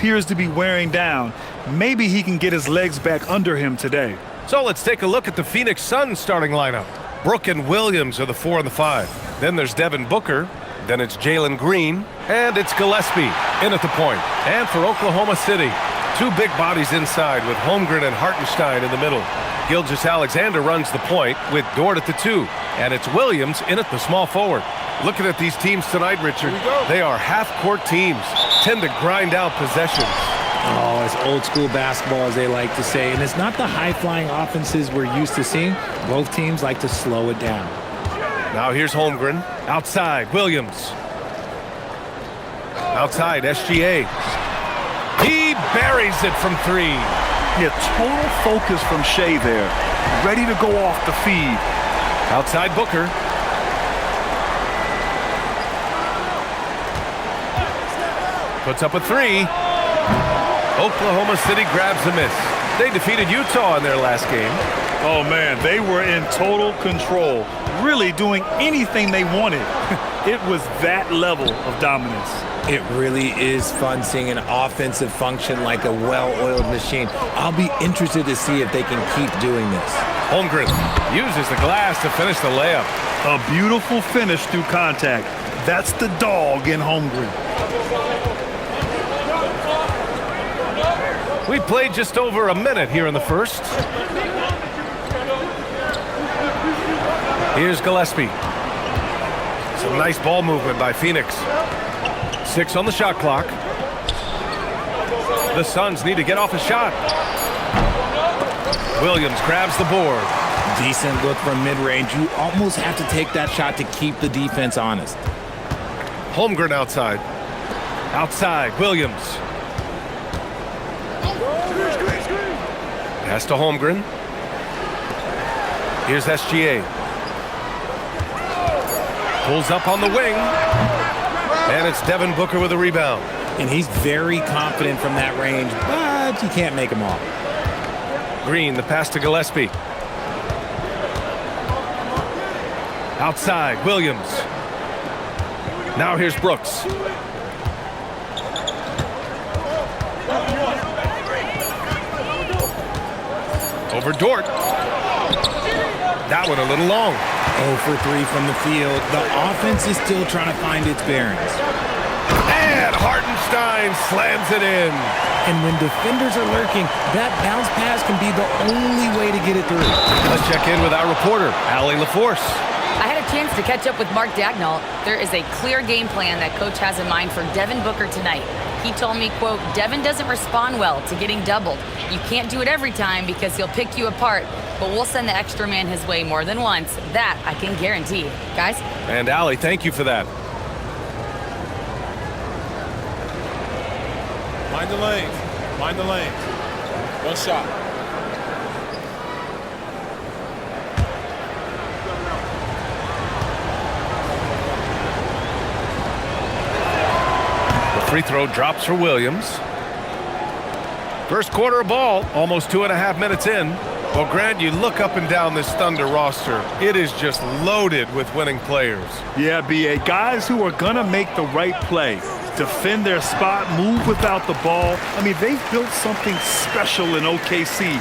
appears to be wearing down. Maybe he can get his legs back under him today. So let's take a look at the Phoenix Suns starting lineup. Brooke and Williams are the 4 and the 5. Then there's Devin Booker. Then it's Jalen Green. And it's Gillespie in at the point. And for Oklahoma City, 2 big bodies inside with Holmgren and Hartenstein in the middle. Gilgeous-Alexander runs the point with Dort at the 2. And it's Williams in at the small forward. Looking at these teams tonight, Richard, they are half-court teams, tend to grind out possessions. Oh, it's old school basketball, as they like to say. And it's not the high-flying offenses we're used to seeing. Both teams like to slow it down. Now here's Holmgren. Outside, Williams. Outside, SGA. He buries it from 3. Yeah, total focus from Shea there. Ready to go off the feed. Outside Booker. Puts up a 3. Oklahoma City grabs a miss. They defeated Utah in their last game. Oh, man, they were in total control, really doing anything they wanted. It was that level of dominance. It really is fun seeing an offensive function like a well-oiled machine. I'll be interested to see if they can keep doing this. Holmgren uses the glass to finish the layup. A beautiful finish through contact. That's the dog in Holmgren. We played just over a minute here in the first. Here's Gillespie. Some nice ball movement by Phoenix. 6 on the shot clock. The Suns need to get off a shot. Williams grabs the board. Decent look from mid-range. You almost have to take that shot to keep the defense honest. Holmgren outside. Outside, Williams. Pass to Holmgren. Here's SGA. Pulls up on the wing. And it's Devin Booker with a rebound. And he's very confident from that range, but you can't make him all. Green, the pass to Gillespie. Outside, Williams. Now here's Brooks. Over Dort. That one a little long. 0 for 3 from the field. The offense is still trying to find its bearings. And Hartenstein slams it in. And when defenders are lurking, that bounce pass can be the only way to get it through. Let's check in with our reporter, Allie LaForce. I had a chance to catch up with Mark Dagnall. There is a clear game plan that coach has in mind for Devin Booker tonight. He told me, quote, Devin doesn't respond well to getting doubled. You can't do it every time because he'll pick you apart, but we'll send the extra man his way more than once. That I can guarantee. Guys? And Allie, thank you for that. Mind the lanes. Mind the lanes. One shot. Free throw drops for Williams. First quarter of ball, almost 2.5 minutes in. Well, Grant, you look up and down this Thunder roster. It is just loaded with winning players. Yeah, B.A. Guys who are going to make the right play, defend their spot, move without the ball. I mean, they've built something special in OKC,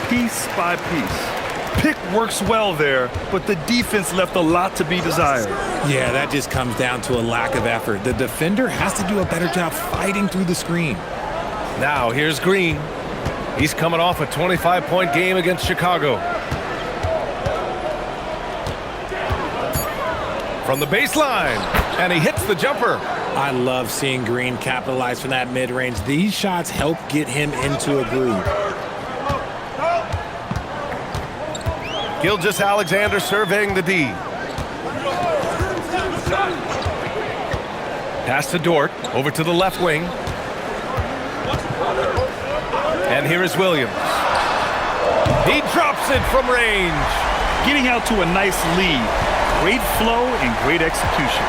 piece by piece. Pick works well there, but the defense left a lot to be desired. Yeah, that just comes down to a lack of effort. The defender has to do a better job fighting through the screen. Now here's Green. He's coming off a 25-point game against Chicago. From the baseline, and he hits the jumper. I love seeing Green capitalize from that mid-range. These shots help get him into a groove. Gilgeous-Alexander surveying the D. Pass to Dort, over to the left wing. And here is Williams. He drops it from range. Getting out to a nice lead. Great flow and great execution.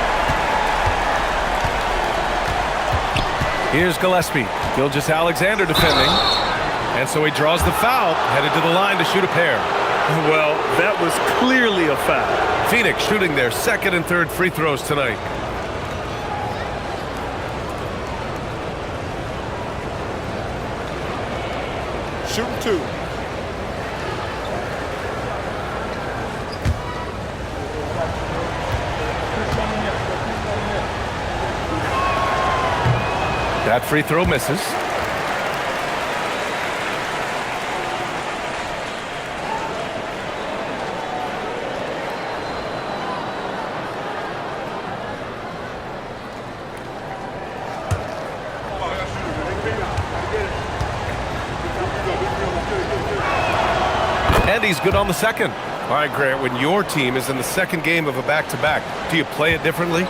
Here's Gillespie. Gilgeous-Alexander defending. And so he draws the foul, headed to the line to shoot a pair. Well, that was clearly a foul. Phoenix shooting their second and third free throws tonight. Shooting 2. That free throw misses. And he's good on the second. All right, Grant, when your team is in the second game of a back-to-back, do you play it differently?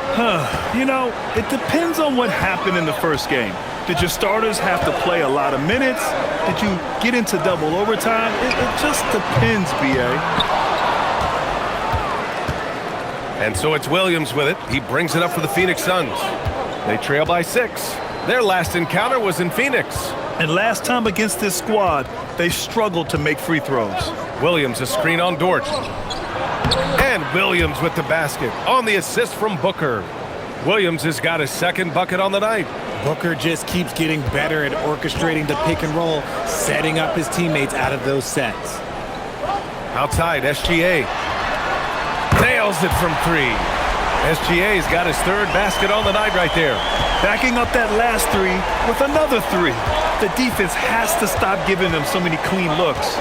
You know, it depends on what happened in the first game. Did your starters have to play a lot of minutes? Did you get into double overtime? It just depends, B.A. And so it's Williams with it. He brings it up for the Phoenix Suns. They trail by 6. Their last encounter was in Phoenix. And last time against this squad, they struggled to make free throws. Williams a screen on Dort. And Williams with the basket on the assist from Booker. Williams has got his second bucket on the night. Booker just keeps getting better at orchestrating the pick and roll, setting up his teammates out of those sets. Outside, SGA. Nails it from 3. SGA's got his third basket on the night right there. Backing up that last 3 with another 3. The defense has to stop giving them so many clean looks.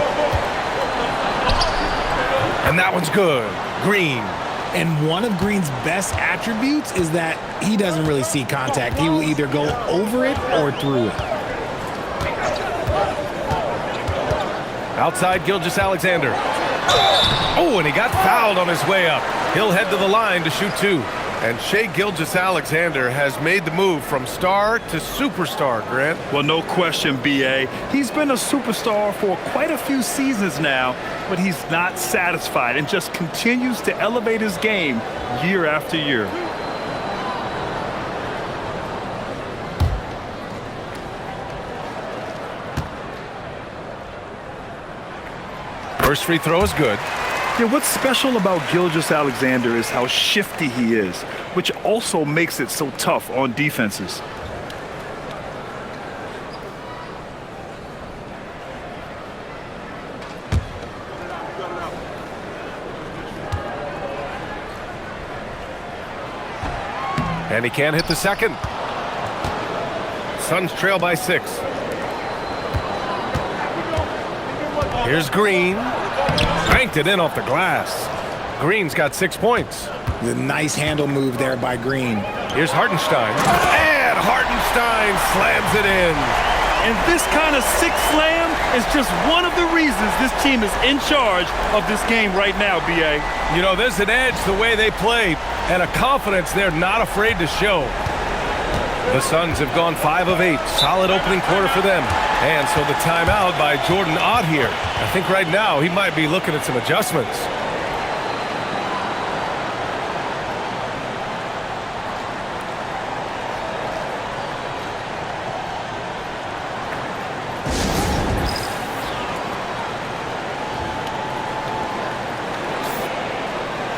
And that one's good. Green. And one of Green's best attributes is that he doesn't really see contact. He will either go over it or through it. Outside, Gilgeous-Alexander. Oh, and he got fouled on his way up. He'll head to the line to shoot 2. And Shai Gilgeous-Alexander has made the move from star to superstar, Grant. Well, no question, B.A. He's been a superstar for quite a few seasons now, but he's not satisfied and just continues to elevate his game year after year. First free throw is good. Yeah, what's special about Gilgeous-Alexander is how shifty he is, which also makes it so tough on defenses. And he can't hit the second. Suns trail by 6. Here's Green. Banked it in off the glass. Green's got 6 points. The nice handle move there by Green. Here's Hartenstein. And Hartenstein slams it in. And this kind of sick slam is just one of the reasons this team is in charge of this game right now, B.A. You know, there's an edge the way they play and a confidence they're not afraid to show. The Suns have gone 5 of 8. Solid opening quarter for them. And so the timeout by Jordan Ott here. I think right now he might be looking at some adjustments.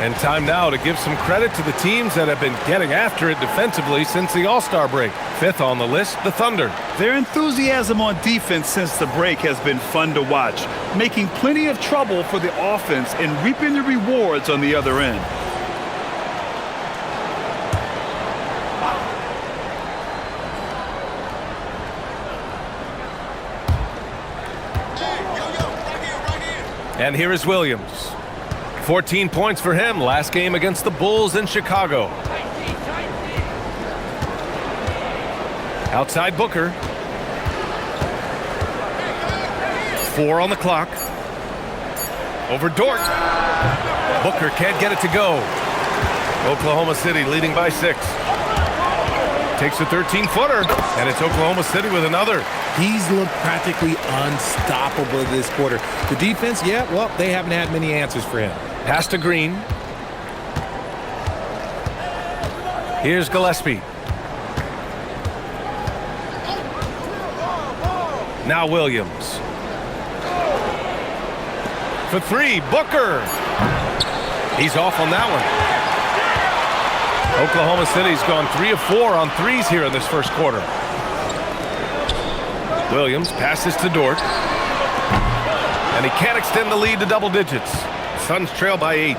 And time now to give some credit to the teams that have been getting after it defensively since the All-Star break. 5th on the list, the Thunder. Their enthusiasm on defense since the break has been fun to watch, making plenty of trouble for the offense and reaping the rewards on the other end. And here is Williams. 14 points for him last game against the Bulls in Chicago. Outside Booker. 4 on the clock. Over Dort. Booker can't get it to go. Oklahoma City leading by 6. Takes a 13-footer, and it's Oklahoma City with another. He's looked practically unstoppable this quarter. The defense, yeah, well, they haven't had many answers for him. Pass to Green. Here's Gillespie. Now Williams. For 3, Booker. He's off on that one. Oklahoma City's gone 3 of 4 on threes here in this first quarter. Williams passes to Dort. And he can't extend the lead to double digits. Suns trail by 8.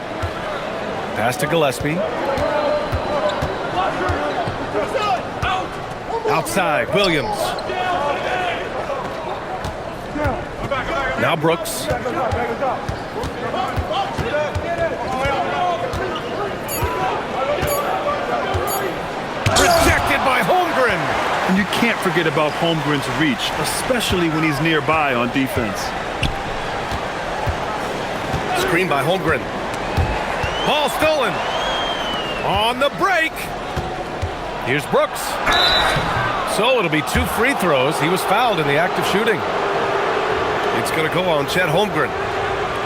Pass to Gillespie. Outside, Williams. Now Brooks. Rejected by Holmgren. And you can't forget about Holmgren's reach, especially when he's nearby on defense. Screen by Holmgren. Ball stolen. On the break. Here's Brooks. So it'll be 2 free throws. He was fouled in the act of shooting. It's going to go on Chet Holmgren.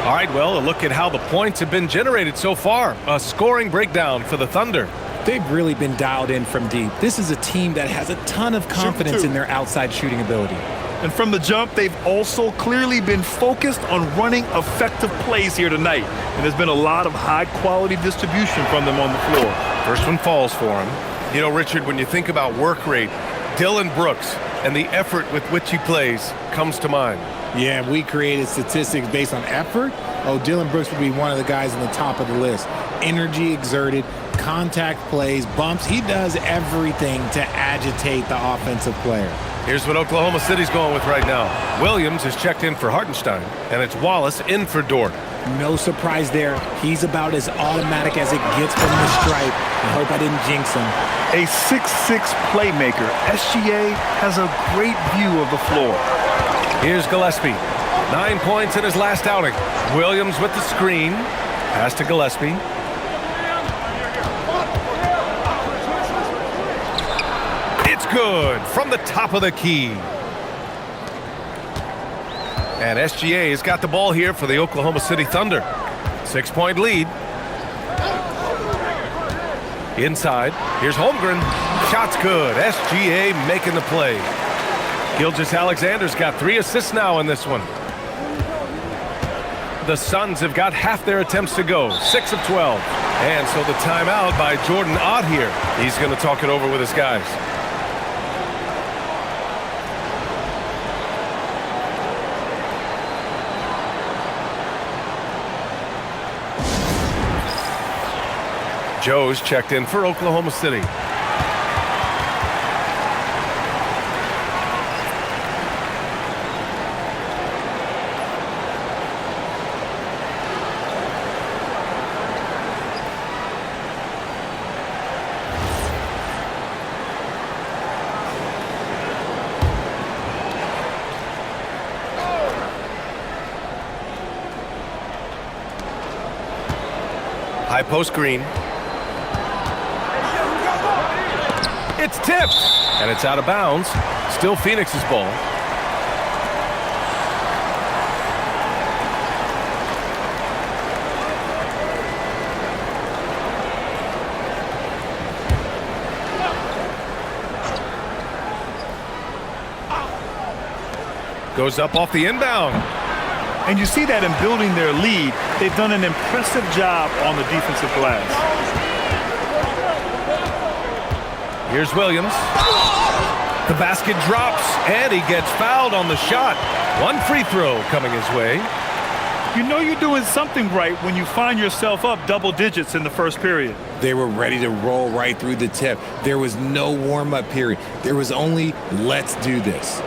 All right, well, a look at how the points have been generated so far. A scoring breakdown for the Thunder. They've really been dialed in from deep. This is a team that has a ton of confidence in their outside shooting ability. And from the jump, they've also clearly been focused on running effective plays here tonight. And there's been a lot of high-quality distribution from them on the floor. First one falls for him. You know, Richard, when you think about work rate, Dylan Brooks and the effort with which he plays comes to mind. Yeah, we created statistics based on effort. Oh, Dylan Brooks would be one of the guys on the top of the list. Energy exerted, contact plays, bumps. He does everything to agitate the offensive player. Here's what Oklahoma City's going with right now. Williams is checked in for Hartenstein, and it's Wallace in for Dort. No surprise there. He's about as automatic as it gets from the stripe. I hope I didn't jinx him. A 6'6" playmaker, SGA has a great view of the floor. Here's Gillespie. 9 points in his last outing. Williams with the screen. Pass to Gillespie. It's good from the top of the key. And SGA has got the ball here for the Oklahoma City Thunder. 6-point lead. Inside. Here's Holmgren. Shot's good. SGA making the play. Gilgeous-Alexander's got 3 assists now in this one. The Suns have got half their attempts to go. 6 of 12. And so the timeout by Jordan Ott here. He's going to talk it over with his guys. Joe's checked in for Oklahoma City. High post Green. It's tipped, and it's out of bounds. Still Phoenix's ball. Goes up off the inbound. And you see that in building their lead, they've done an impressive job on the defensive glass. Here's Williams. The basket drops, and he gets fouled on the shot. 1 free throw coming his way. You know you're doing something right when you find yourself up double digits in the first period. They were ready to roll right through the tip. There was no warm-up period. There was only, let's do this.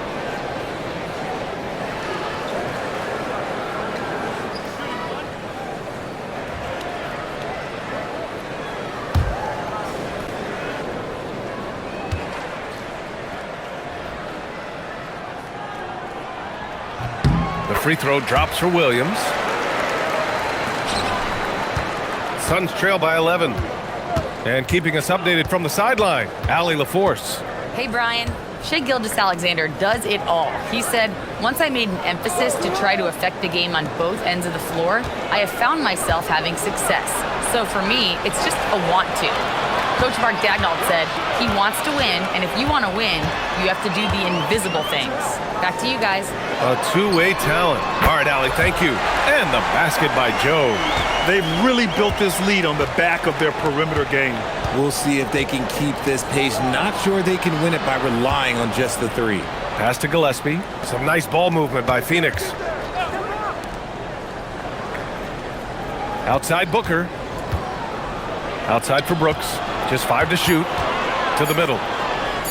Free throw drops for Williams. Suns trail by 11. And keeping us updated from the sideline, Allie LaForce. Hey, Brian. Shai Gilgeous-Alexander does it all. He said, once I made an emphasis to try to affect the game on both ends of the floor, I have found myself having success. So for me, it's just a want to. Coach Mark Daigneault said he wants to win, and if you want to win, you have to do the invisible things. Back to you guys. A two-way talent. All right, Allie, thank you. And the basket by Joe. They've really built this lead on the back of their perimeter game. We'll see if they can keep this pace. Not sure they can win it by relying on just the 3. Pass to Gillespie. Some nice ball movement by Phoenix. Outside Booker. Outside for Brooks. Just 5 to shoot. To the middle.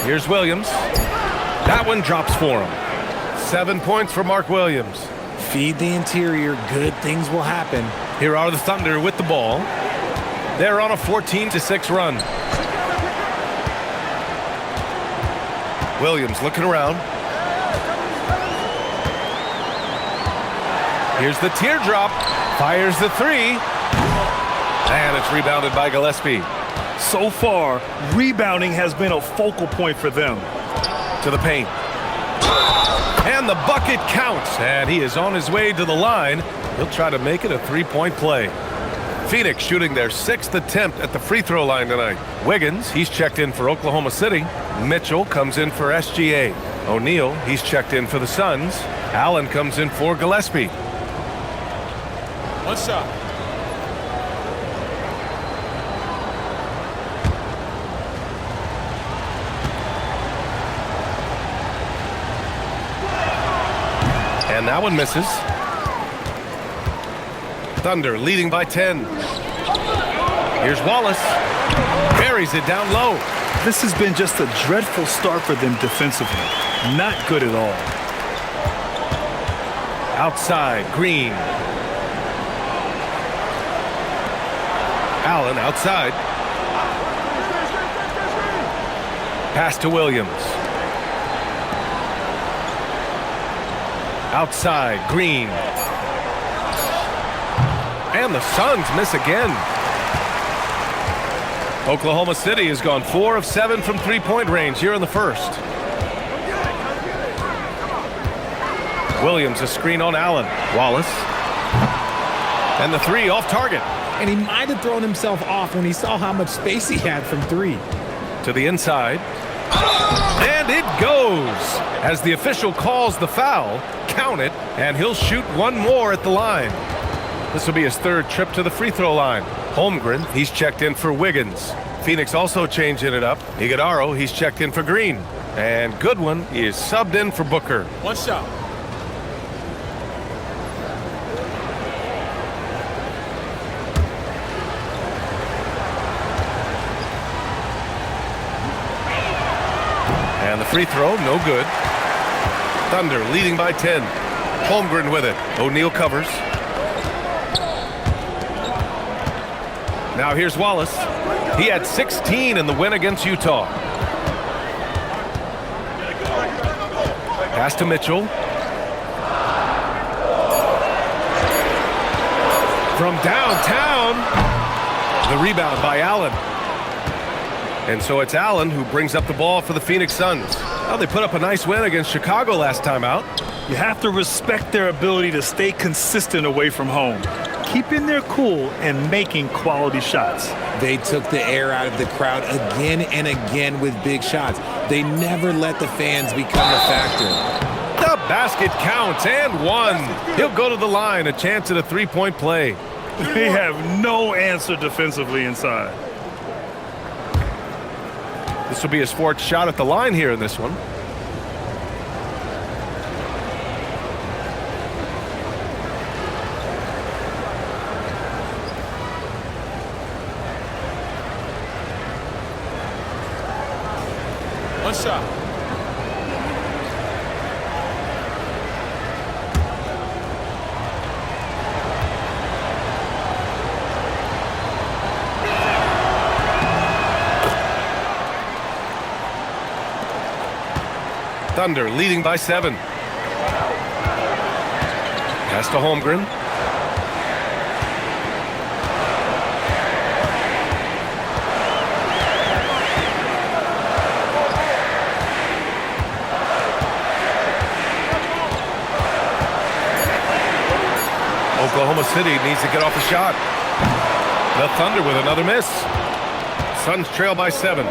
Here's Williams. That one drops for him. 7 points for Mark Williams. Feed the interior. Good things will happen. Here are the Thunder with the ball. They're on a 14-6 run. Williams looking around. Here's the teardrop. Fires the 3. And it's rebounded by Gillespie. So far, rebounding has been a focal point for them. To the paint. And the bucket counts. And he is on his way to the line. He'll try to make it a 3-point play. Phoenix shooting their 6th attempt at the free throw line tonight. Wiggins, he's checked in for Oklahoma City. Mitchell comes in for SGA. O'Neal, he's checked in for the Suns. Allen comes in for Gillespie. One shot. And that one misses. Thunder leading by 10. Here's Wallace. Buries it down low. This has been just a dreadful start for them defensively. Not good at all. Outside, Green. Allen outside. Pass to Williams. Outside, Green. And the Suns miss again. Oklahoma City has gone 4 of 7 from three-point range here in the first. Williams a screen on Allen. Wallace. And the 3 off target. And he might have thrown himself off when he saw how much space he had from 3. To the inside. And it goes. As the official calls the foul, count it, and he'll shoot one more at the line. This will be his 3rd trip to the free throw line. Holmgren, he's checked in for Wiggins. Phoenix also changing it up. Iguodaro, he's checked in for Green. And Goodwin is subbed in for Booker. One shot. And the free throw, no good. Thunder leading by 10. Holmgren with it. O'Neal covers. Now here's Wallace. He had 16 in the win against Utah. Pass to Mitchell. From downtown. The rebound by Allen. And so it's Allen who brings up the ball for the Phoenix Suns. Well, they put up a nice win against Chicago last time out. You have to respect their ability to stay consistent away from home, keeping their cool and making quality shots. They took the air out of the crowd again and again with big shots. They never let the fans become a factor. The basket counts and 1. He'll go to the line, a chance at a 3-point play. They have no answer defensively inside. This will be his 4th shot at the line here in this one. One shot. Thunder leading by 7. Pass to Holmgren. Oklahoma City needs to get off a shot. The Thunder with another miss. Suns trail by 7.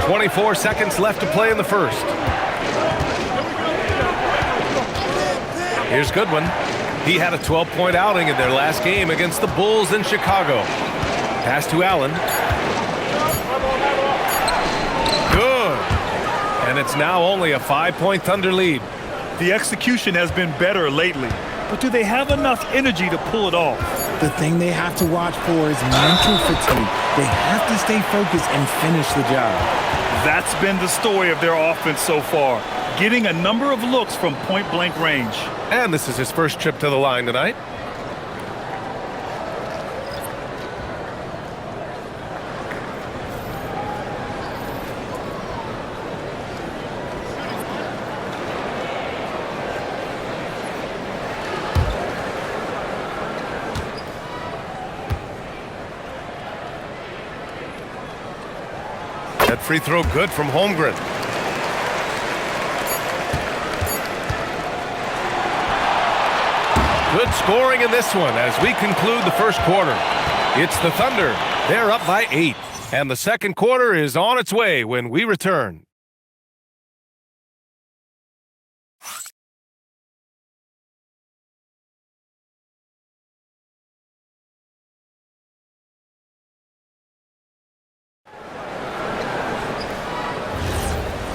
24 seconds left to play in the first. Here's Goodwin. He had a 12-point outing in their last game against the Bulls in Chicago. Pass to Allen. Good. And it's now only a 5-point Thunder lead. The execution has been better lately, but do they have enough energy to pull it off? The thing they have to watch for is mental fatigue. They have to stay focused and finish the job. That's been the story of their offense so far, getting a number of looks from point-blank range. And this is his first trip to the line tonight. That free throw good from Holmgren. Good scoring in this one as we conclude the first quarter. It's the Thunder. They're up by 8. And the second quarter is on its way when we return.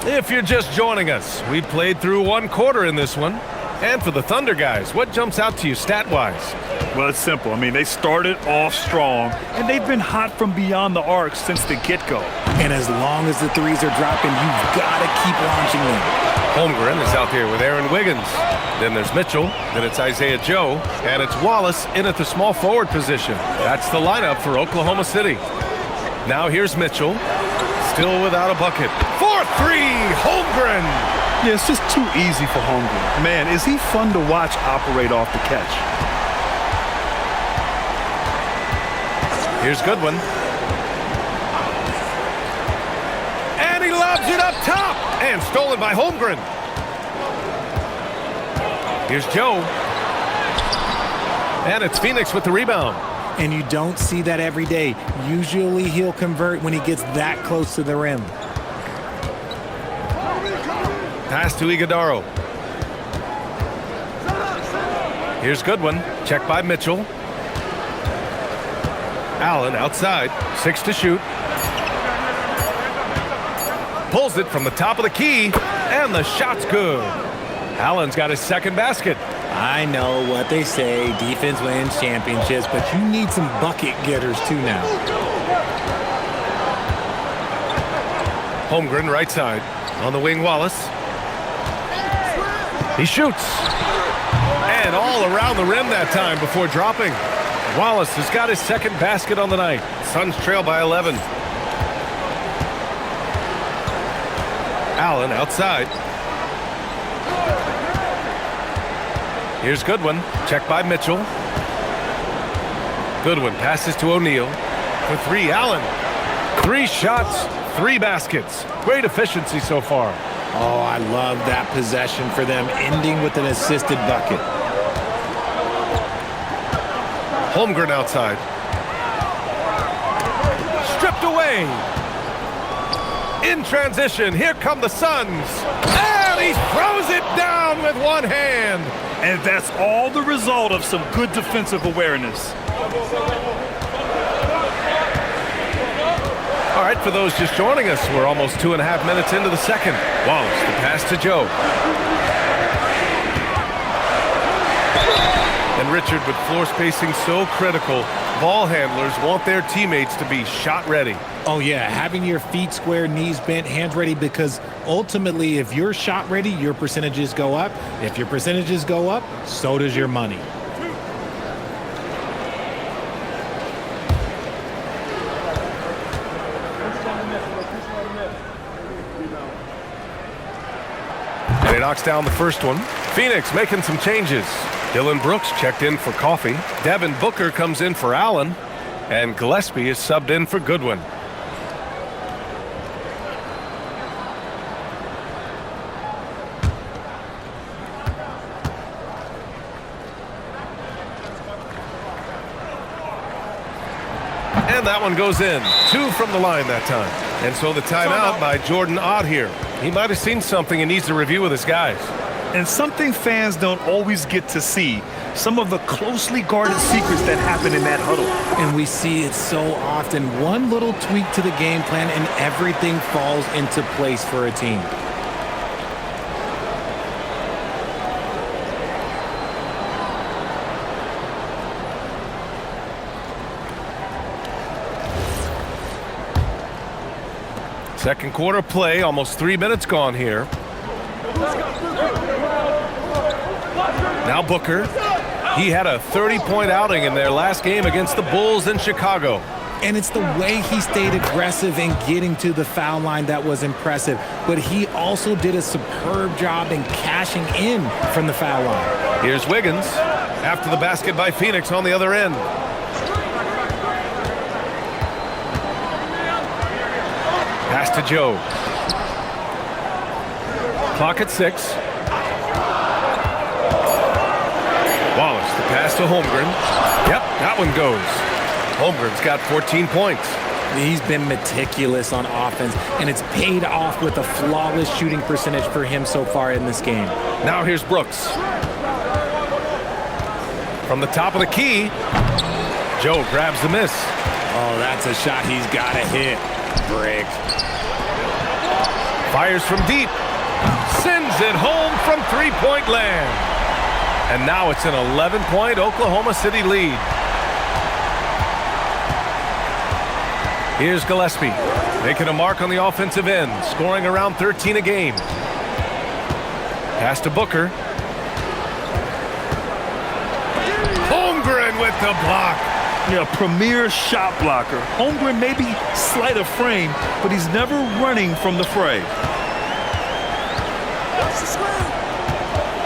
If you're just joining us, we played through one quarter in this one. And for the Thunder guys, what jumps out to you stat-wise? Well, it's simple. I mean, they started off strong, and they've been hot from beyond the arc since the get-go. And as long as the threes are dropping, you've got to keep launching them. Holmgren is out there with Aaron Wiggins. Then there's Mitchell. Then it's Isaiah Joe. And it's Wallace in at the small forward position. That's the lineup for Oklahoma City. Now here's Mitchell. Still without a bucket. 4-3, Holmgren. Yeah, it's just too easy for Holmgren. Man, is he fun to watch operate off the catch. Here's Goodwin. And he lobs it up top. And stolen by Holmgren. Here's Joe. And it's Phoenix with the rebound. And you don't see that every day. Usually he'll convert when he gets that close to the rim. Pass to Iguodaro. Here's Goodwin. Check by Mitchell. Allen outside. 6 to shoot. Pulls it from the top of the key. And the shot's good. Allen's got his second basket. I know what they say, defense wins championships, but you need some bucket getters too now. Holmgren right side. On the wing, Wallace. He shoots. And all around the rim that time before dropping. Wallace has got his second basket on the night. Suns trail by 11. Allen outside. Here's Goodwin. Check by Mitchell. Goodwin passes to O'Neal. For 3, Allen. 3 shots, 3 baskets. Great efficiency so far. Oh, I love that possession for them, ending with an assisted bucket. Holmgren outside. Stripped away. In transition, here come the Suns. And he throws it down with one hand. And that's all the result of some good defensive awareness. All right, for those just joining us, we're almost 2.5 minutes into the second. Wallace, the pass to Joe. And Richard, with floor spacing so critical, ball handlers want their teammates to be shot ready. Oh, yeah, having your feet square, knees bent, hands ready, because ultimately, if you're shot ready, your percentages go up. If your percentages go up, so does your money. And he knocks down the first one. Phoenix making some changes. Dylan Brooks checked in for Coffee. Devin Booker comes in for Allen. And Gillespie is subbed in for Goodwin. And that one goes in. 2 from the line that time. And so the timeout by Jordan Ott here. He might have seen something and needs to review with his guys. And something fans don't always get to see. Some of the closely guarded secrets that happen in that huddle. And we see it so often. One little tweak to the game plan and everything falls into place for a team. Second quarter play, almost 3 minutes gone here. Now Booker. He had a 30-point outing in their last game against the Bulls in Chicago. And it's the way he stayed aggressive in getting to the foul line that was impressive. But he also did a superb job in cashing in from the foul line. Here's Wiggins after the basket by Phoenix on the other end. Pass to Joe. Clock at 6. Wallace, the pass to Holmgren. Yep, that one goes. Holmgren's got 14 points. He's been meticulous on offense, and it's paid off with a flawless shooting percentage for him so far in this game. Now here's Brooks. From the top of the key, Joe grabs the miss. Oh, that's a shot he's got to hit. Brick. Fires from deep. Sends it home from three-point land. And now it's an 11-point Oklahoma City lead. Here's Gillespie, making a mark on the offensive end, scoring around 13 a game. Pass to Booker. Holmgren with the block. Yeah, premier shot blocker. Holmgren may be slight of frame, but he's never running from the fray.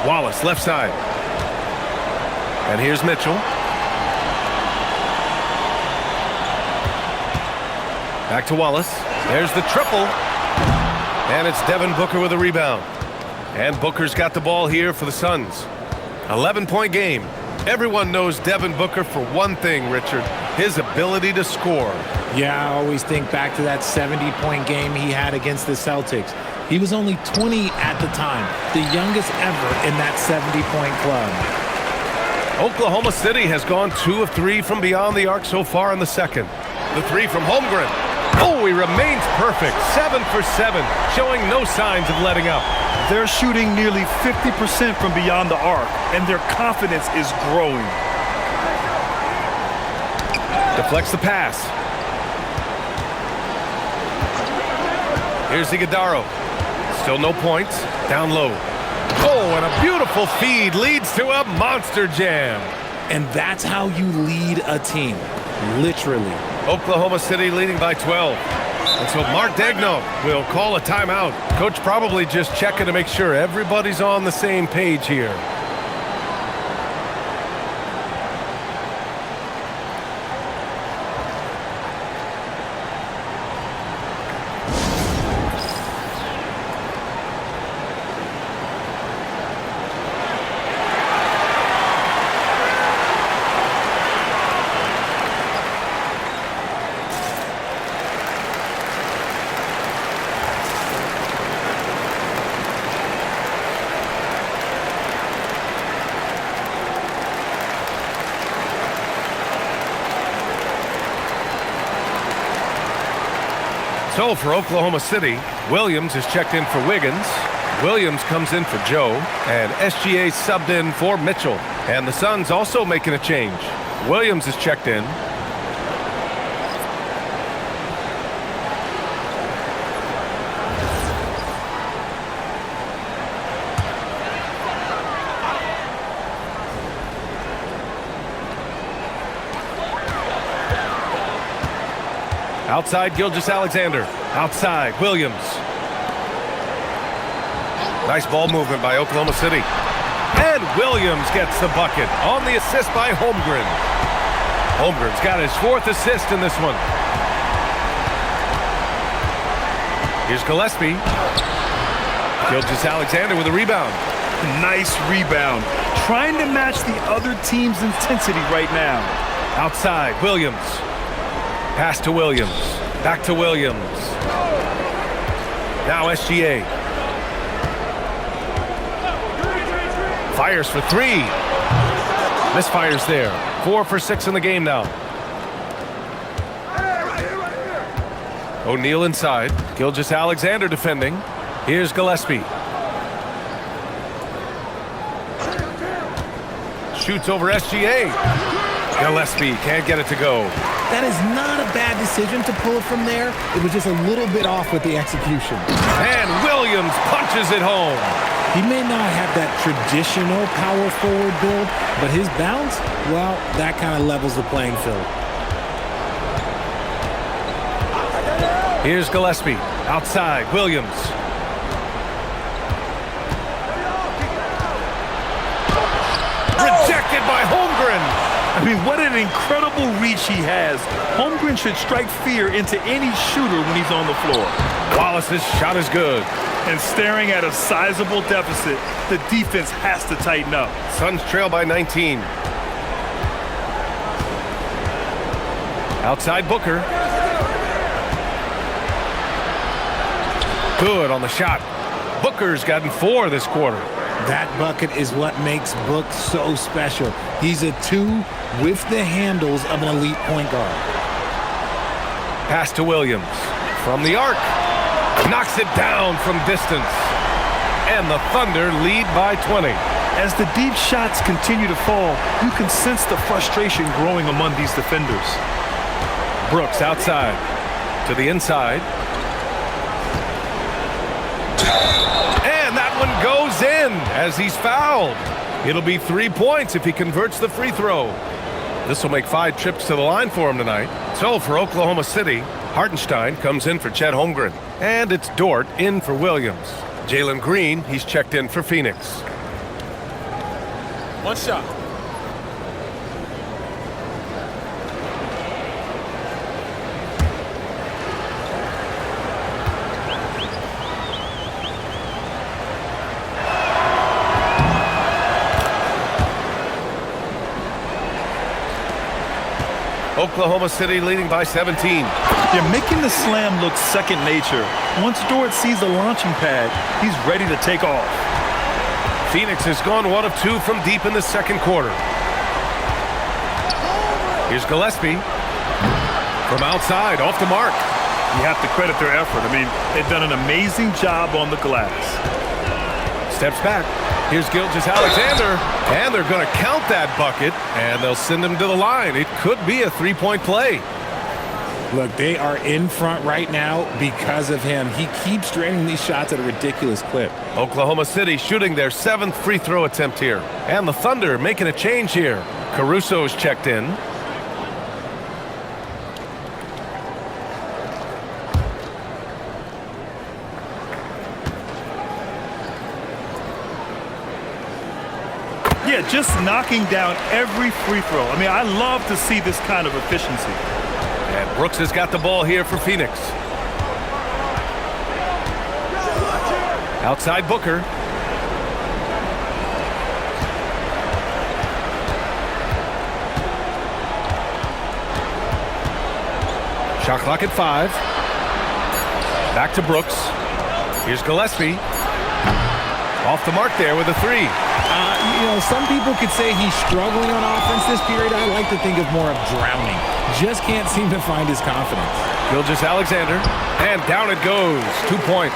Wallace, left side. And here's Mitchell. Back to Wallace. There's the triple. And it's Devin Booker with a rebound. And Booker's got the ball here for the Suns. 11-point game. Everyone knows Devin Booker for one thing, Richard, his ability to score. Yeah, I always think back to that 70-point game he had against the Celtics. He was only 20 at the time, the youngest ever in that 70-point club. Oklahoma City has gone 2 of 3 from beyond the arc so far in the second. The three from Holmgren. Oh, he remains perfect. 7 for 7, showing no signs of letting up. They're shooting nearly 50% from beyond the arc, and their confidence is growing. Deflects the pass. Here's Iguodala. Still no points. Down low. Oh, and a beautiful feed leads to a monster jam. And that's how you lead a team, literally. Oklahoma City leading by 12. And so Mark Daigneault will call a timeout. Coach probably just checking to make sure everybody's on the same page here. So for Oklahoma City, Williams is checked in for Wiggins. Williams comes in for Joe, and SGA subbed in for Mitchell. And the Suns also making a change. Williams is checked in. Outside, Gilgeous-Alexander. Outside, Williams. Nice ball movement by Oklahoma City. And Williams gets the bucket on the assist by Holmgren. Holmgren's got his 4th assist in this one. Here's Gillespie. Gilgeous-Alexander with a rebound. Nice rebound. Trying to match the other team's intensity right now. Outside, Williams. Pass to Williams. Back to Williams. Now SGA. Fires for 3. Misfires there. 4 for 6 in the game now. O'Neal inside. Gilgeous-Alexander defending. Here's Gillespie. Shoots over SGA. Gillespie can't get it to go. That is not a bad decision to pull it from there. It was just a little bit off with the execution. And Williams punches it home. He may not have that traditional power forward build, but his bounce, well, that kind of levels the playing field. Here's Gillespie. Outside, Williams. Rejected by Holmgren. I mean, what an incredible reach he has. Holmgren should strike fear into any shooter when he's on the floor. Wallace's shot is good. And staring at a sizable deficit, the defense has to tighten up. Suns trail by 19. Outside Booker. Good on the shot. Booker's gotten 4 this quarter. That bucket is what makes Book so special. He's a 2 with the handles of an elite point guard. Pass to Williams. From the arc. Knocks it down from distance. And the Thunder lead by 20. As the deep shots continue to fall, you can sense the frustration growing among these defenders. Brooks outside. To the inside. And that one goes in as he's fouled. It'll be 3 points if he converts the free throw. This will make 5 trips to the line for him tonight. So for Oklahoma City, Hartenstein comes in for Chet Holmgren. And it's Dort in for Williams. Jalen Green, he's checked in for Phoenix. One shot. Oklahoma City leading by 17. They're making the slam look second nature. Once Dort sees the launching pad, he's ready to take off. Phoenix has gone 1 of 2 from deep in the second quarter. Here's Gillespie. From outside, off the mark. You have to credit their effort. I mean, they've done an amazing job on the glass. Steps back. Here's Gilgeous-Alexander. And they're going to count that bucket, and they'll send him to the line. It could be a 3-point play. Look, they are in front right now because of him. He keeps draining these shots at a ridiculous clip. Oklahoma City shooting their 7th free throw attempt here. And the Thunder making a change here. Caruso's checked in. Yeah, just knocking down every free throw. I mean, I love to see this kind of efficiency. And Brooks has got the ball here for Phoenix. Outside Booker. Shot clock at 5. Back to Brooks. Here's Gillespie. Off the mark there with a 3. You know, some people could say he's struggling on offense this period. I like to think of more of drowning. Just can't seem to find his confidence. Gilgeous-Alexander. And down it goes. 2 points.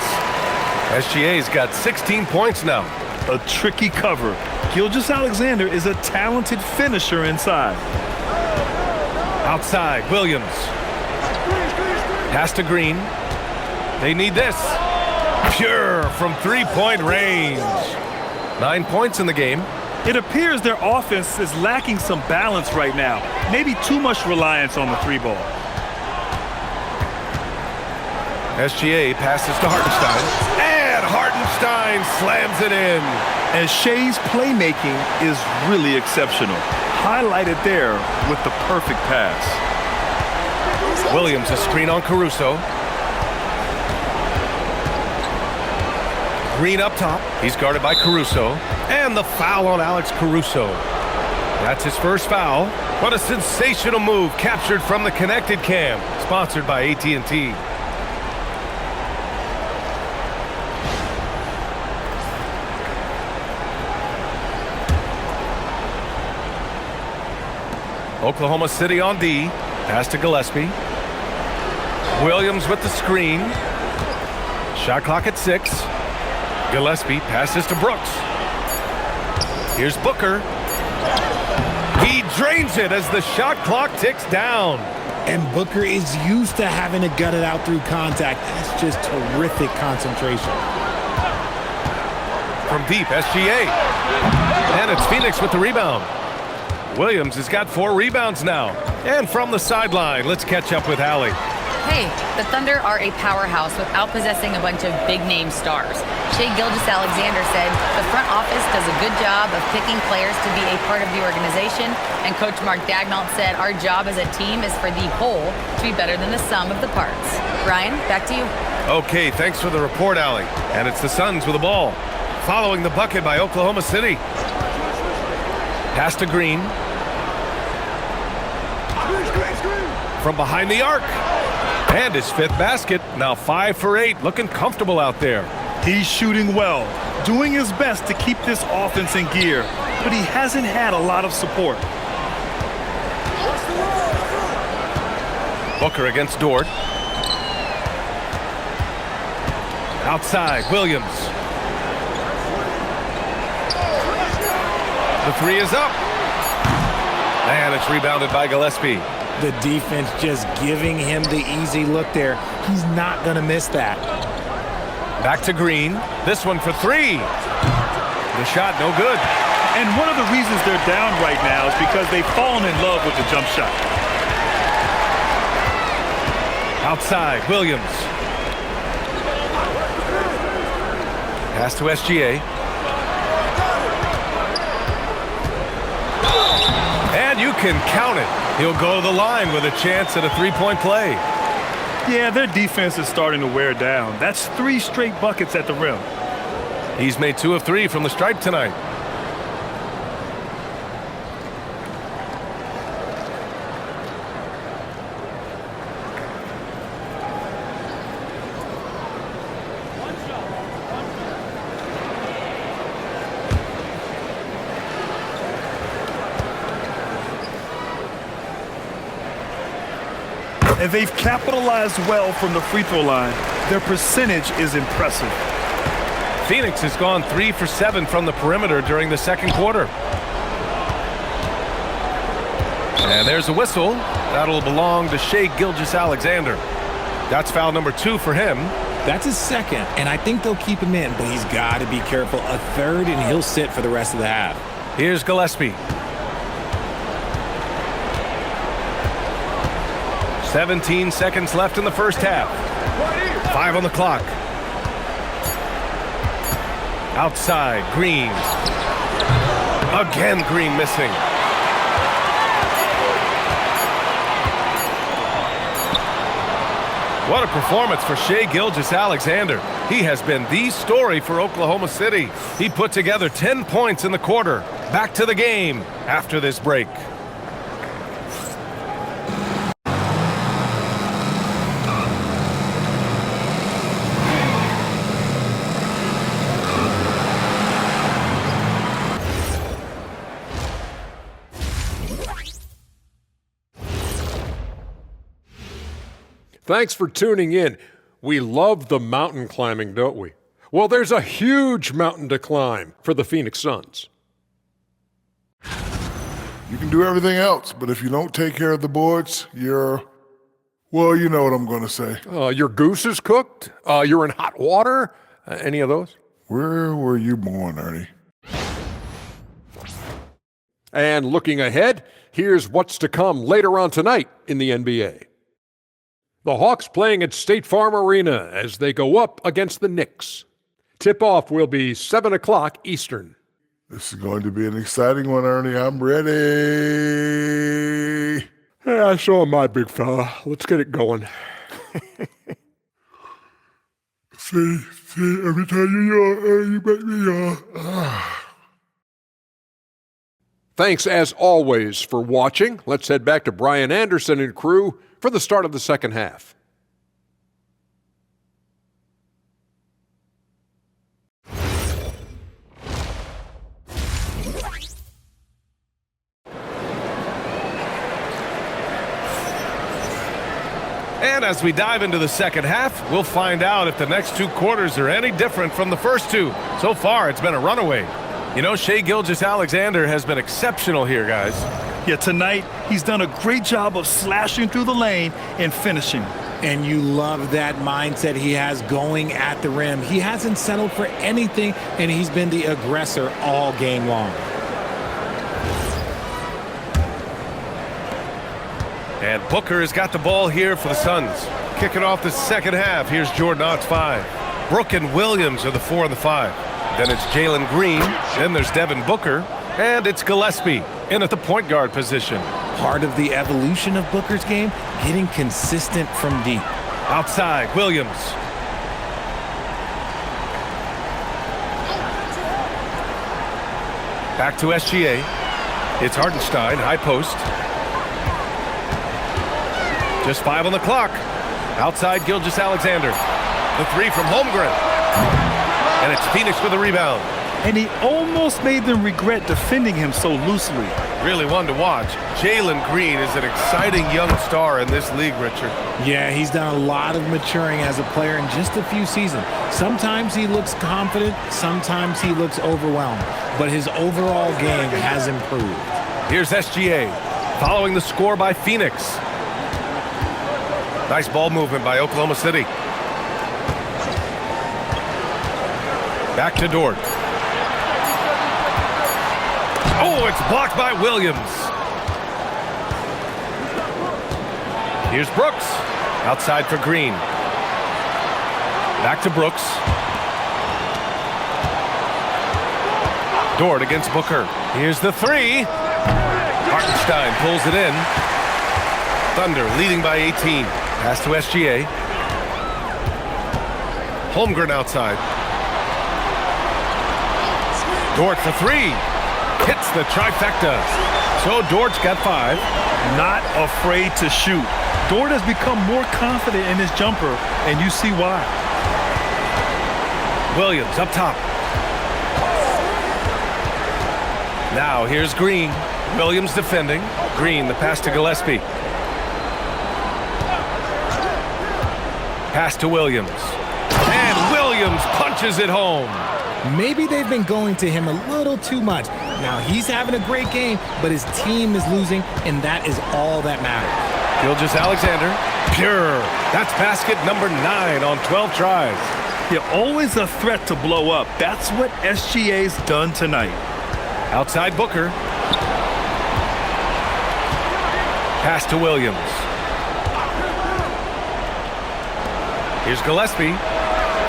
SGA's got 16 points now. A tricky cover. Gilgeous-Alexander is a talented finisher inside. Outside, Williams. Pass to Green. They need this. Pure from 3-point range. 9 points in the game. It appears their offense is lacking some balance right now. Maybe too much reliance on the 3-ball. SGA passes to Hartenstein. And Hartenstein slams it in. And Shea's playmaking is really exceptional. Highlighted there with the perfect pass. Williams a screen on Caruso. Green up top. He's guarded by Caruso. And the foul on Alex Caruso. That's his first foul. What a sensational move captured from the Connected Cam. Sponsored by AT&T. Oklahoma City on D. Pass to Gillespie. Williams with the screen. Shot clock at 6. Gillespie passes to Brooks. Here's Booker. He drains it as the shot clock ticks down. And Booker is used to having to gut it out through contact. That's just terrific concentration. From deep, SGA. And it's Phoenix with the rebound. Williams has got 4 rebounds now. And from the sideline, let's catch up with Allie. Hey, the Thunder are a powerhouse without possessing a bunch of big-name stars. Shai Gilgeous-Alexander said the front office does a good job of picking players to be a part of the organization, and Coach Mark Daigneault said our job as a team is for the whole to be better than the sum of the parts. Ryan, back to you. Okay, thanks for the report, Allie. And it's the Suns with the ball. Following the bucket by Oklahoma City. Pass to Green. From behind the arc. And his 5th basket, now 5 for 8, looking comfortable out there. He's shooting well, doing his best to keep this offense in gear, but he hasn't had a lot of support. Booker against Dort. Outside, Williams. The 3 is up. And it's rebounded by Gillespie. The defense just giving him the easy look there. He's not going to miss that. Back to Green. This one for 3. The shot, no good. And one of the reasons they're down right now is because they've fallen in love with the jump shot. Outside, Williams. Pass to SGA. And you can count it. He'll go to the line with a chance at a 3-point play. Yeah, their defense is starting to wear down. That's 3 straight buckets at the rim. He's made 2 of 3 from the stripe tonight. And they've capitalized well from the free throw line. Their percentage is impressive. Phoenix has gone 3 for 7 from the perimeter during the second quarter. And there's a whistle. That'll belong to Shai Gilgeous-Alexander. That's foul number 2 for him. That's his 2nd, and I think they'll keep him in, but he's got to be careful. A 3rd, and he'll sit for the rest of the half. Here's Gillespie. 17 seconds left in the first half. 5 on the clock. Outside, Green. Again, Green missing. What a performance for Shai Gilgeous-Alexander. He has been the story for Oklahoma City. He put together 10 points in the quarter. Back to the game after this break. Thanks for tuning in. We love the mountain climbing, don't we? Well, there's a huge mountain to climb for the Phoenix Suns. You can do everything else, but if you don't take care of the boards, well, you know what I'm going to say. Your goose is cooked? You're in hot water? Any of those? Where were you born, Ernie? And looking ahead, here's what's to come later on tonight in the NBA. The Hawks playing at State Farm Arena as they go up against the Knicks. Tip-off will be 7 o'clock Eastern. This is going to be an exciting one, Ernie. I'm ready. Hey, I saw my big fella. Let's get it going. See, every time you make me Thanks, as always, for watching. Let's head back to Brian Anderson and crew for the start of the second half. And as we dive into the second half, we'll find out if the next 2 quarters are any different from the first 2. So far, it's been a runaway. You know, Shai Gilgeous-Alexander has been exceptional here, guys. Yeah, tonight he's done a great job of slashing through the lane and finishing. And you love that mindset he has going at the rim. He hasn't settled for anything, and he's been the aggressor all game long. And Booker has got the ball here for the Suns. Kicking off the second half, here's Jordan Ott's 5. Brooke and Williams are the 4 and the 5. Then it's Jalen Green, then there's Devin Booker, and it's Gillespie in at the point guard position. Part of the evolution of Booker's game, getting consistent from deep. Outside, Williams. Back to SGA. It's Hartenstein, high post. Just 5 on the clock. Outside, Gilgeous-Alexander. The 3 from Holmgren. And it's Phoenix with a rebound. And he almost made them regret defending him so loosely. Really one to watch. Jalen Green is an exciting young star in this league, Richard. Yeah, he's done a lot of maturing as a player in just a few seasons. Sometimes he looks confident, sometimes he looks overwhelmed, but his overall game has improved. Here's SGA, following the score by Phoenix. Nice ball movement by Oklahoma City. Back to Dort. Oh, it's blocked by Williams. Here's Brooks. Outside for Green. Back to Brooks. Dort against Booker. Here's the 3. Hartenstein pulls it in. Thunder leading by 18. Pass to SGA. Holmgren outside. Dort for 3. Hits the trifecta. So Dort's got 5. Not afraid to shoot. Dort has become more confident in his jumper, and you see why. Williams up top. Now here's Green. Williams defending. Green, the pass to Gillespie. Pass to Williams. And Williams punches it home. Maybe they've been going to him a little too much. Now he's having a great game, but his team is losing, and that is all that matters. Gilgeous-Alexander, pure. That's basket number 9 on 12 tries. You're always a threat to blow up. That's what SGA's done tonight. Outside Booker. Pass to Williams. Here's Gillespie.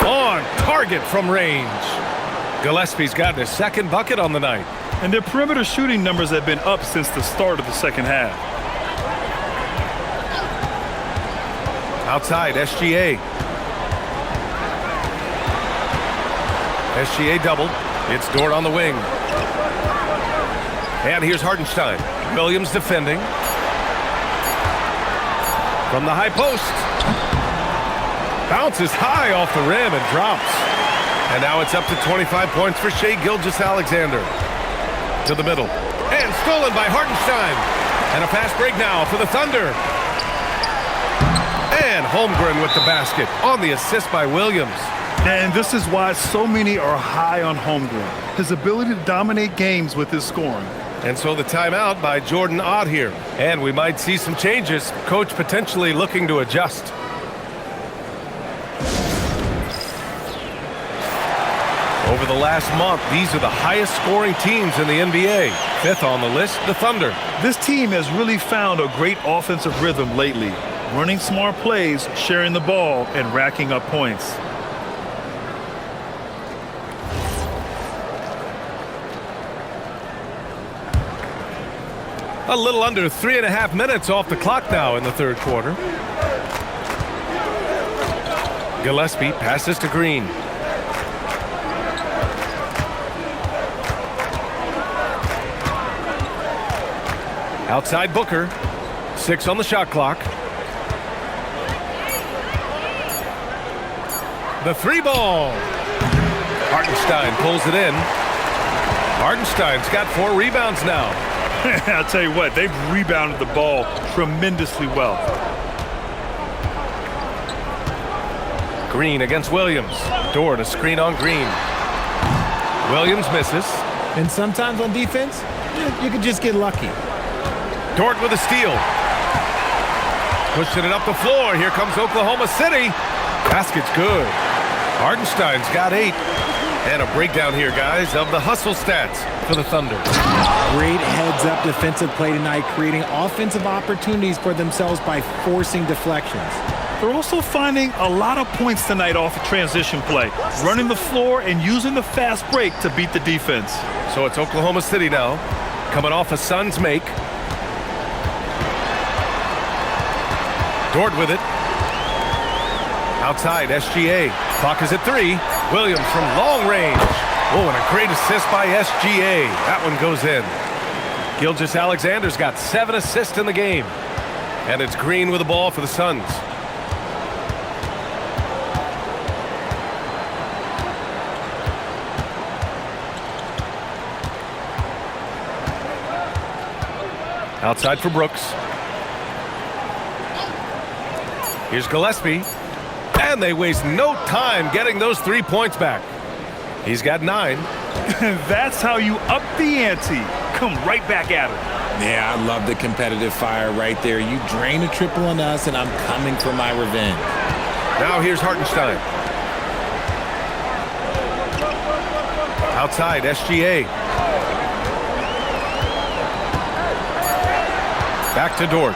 On target from range. Gillespie's gotten his second bucket on the night. And their perimeter shooting numbers have been up since the start of the second half. Outside, SGA. SGA doubled. It's Dort on the wing. And here's Hartenstein. Williams defending. From the high post. Bounces high off the rim and drops. And now it's up to 25 points for Shai Gilgeous-Alexander. To the middle. And stolen by Hartenstein. And a fast break now for the Thunder. And Holmgren with the basket on the assist by Williams. And this is why so many are high on Holmgren. His ability to dominate games with his scoring. And so the timeout by Jordan Ott here. And we might see some changes. Coach potentially looking to adjust. Over the last month, these are the highest scoring teams in the NBA. 5th on the list, the Thunder. This team has really found a great offensive rhythm lately. Running smart plays, sharing the ball, and racking up points. A little under 3.5 minutes off the clock now in the third quarter. Gillespie passes to Green. Outside Booker. 6 on the shot clock. The 3 ball. Hartenstein pulls it in. Hartenstein's got 4 rebounds now. I'll tell you what, they've rebounded the ball tremendously well. Green against Williams. Dort a screen on Green. Williams misses. And sometimes on defense, you can just get lucky. Dort with a steal. Pushing it up the floor. Here comes Oklahoma City. Basket's good. Hardenstein's got 8. And a breakdown here, guys, of the hustle stats for the Thunder. Great heads-up defensive play tonight, creating offensive opportunities for themselves by forcing deflections. They're also finding a lot of points tonight off of transition play, running the floor and using the fast break to beat the defense. So it's Oklahoma City now, coming off a Suns make. Dort with it. Outside, SGA. Clock is at 3. Williams from long range. Oh, and a great assist by SGA. That one goes in. Gilgeous-Alexander's got 7 assists in the game. And it's Green with the ball for the Suns. Outside for Brooks. Here's Gillespie. And they waste no time getting those 3 points back. He's got 9. That's how you up the ante. Come right back at him. Yeah, I love the competitive fire right there. You drain a triple on us, and I'm coming for my revenge. Now here's Hartenstein. Outside, SGA. Back to Dort.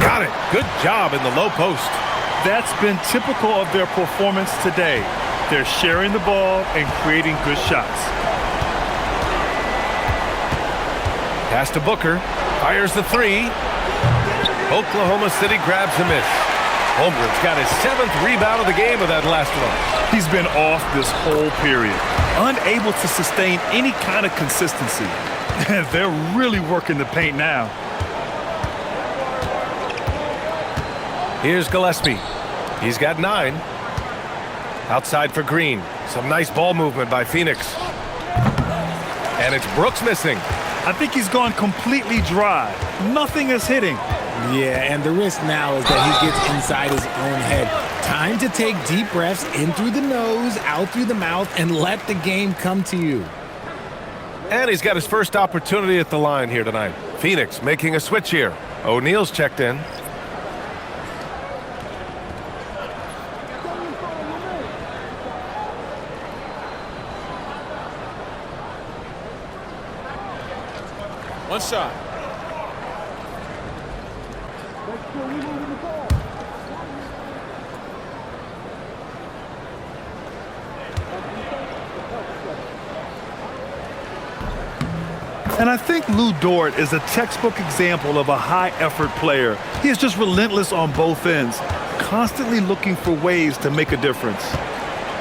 Got it. Good job in the low post. That's been typical of their performance today. They're sharing the ball and creating good shots. Pass to Booker. Fires the 3. Oklahoma City grabs a miss. Holmgren's got his 7th rebound of the game of that last one. He's been off this whole period, unable to sustain any kind of consistency. They're really working the paint now. Here's Gillespie. He's got 9. Outside for Green. Some nice ball movement by Phoenix. And it's Brooks missing. I think he's gone completely dry. Nothing is hitting. Yeah, and the risk now is that he gets inside his own head. Time to take deep breaths in through the nose, out through the mouth, and let the game come to you. And he's got his first opportunity at the line here tonight. Phoenix making a switch here. O'Neal's checked in. One shot. And I think Lou Dort is a textbook example of a high-effort player. He is just relentless on both ends, constantly looking for ways to make a difference.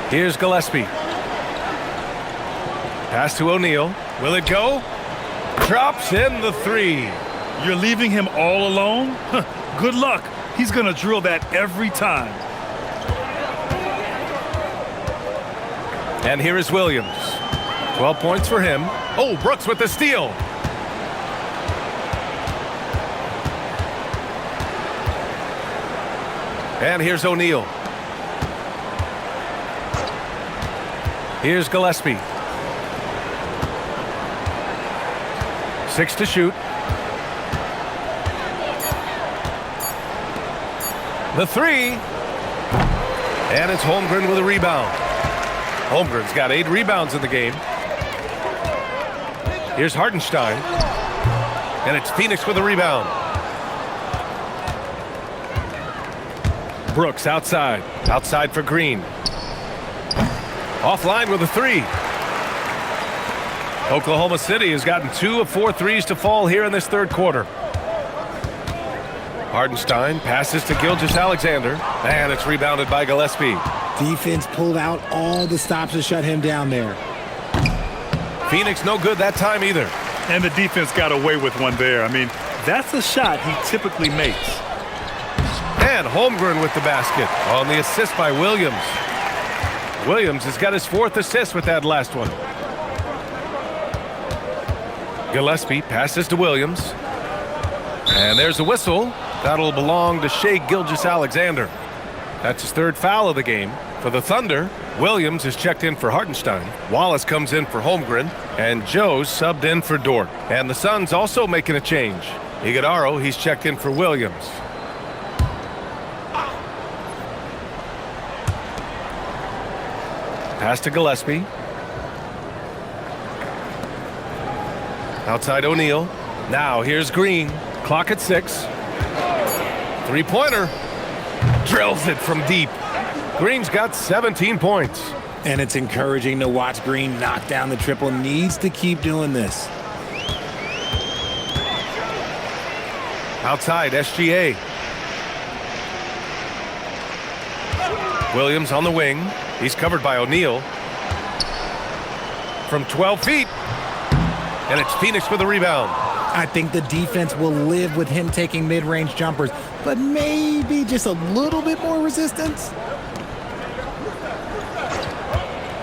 Here's Gillespie. Pass to O'Neal. Will it go? Drops in the 3. You're leaving him all alone? Good luck. He's going to drill that every time. And here is Williams. 12 points for him. Oh, Brooks with the steal. And here's O'Neal. Here's Gillespie. 6 to shoot. The 3. And it's Holmgren with a rebound. Holmgren's got 8 rebounds in the game. Here's Hartenstein. And it's Phoenix with a rebound. Brooks outside. Outside for Green. Offline with a 3. Oklahoma City has gotten 2 of 4 threes to fall here in this third quarter. Hartenstein passes to Gilgeous-Alexander. And it's rebounded by Gillespie. Defense pulled out all the stops to shut him down there. Phoenix no good that time either. And the defense got away with one there. I mean, that's a shot he typically makes. And Holmgren with the basket on the assist by Williams. Williams has got his 4th assist with that last one. Gillespie passes to Williams. And there's a whistle. That'll belong to Shai Gilgeous-Alexander. That's his 3rd foul of the game. For the Thunder, Williams is checked in for Hartenstein. Wallace comes in for Holmgren. And Joe's subbed in for Dort. And the Suns also making a change. Iguodaro, he's checked in for Williams. Pass to Gillespie. Outside O'Neal. Now here's Green. Clock at 6. Three-pointer. Drills it from deep. Green's got 17 points. And it's encouraging to watch Green knock down the triple. Needs to keep doing this. Outside SGA. Williams on the wing. He's covered by O'Neal. From 12 feet. And it's Phoenix with the rebound. I think the defense will live with him taking mid-range jumpers, but maybe just a little bit more resistance.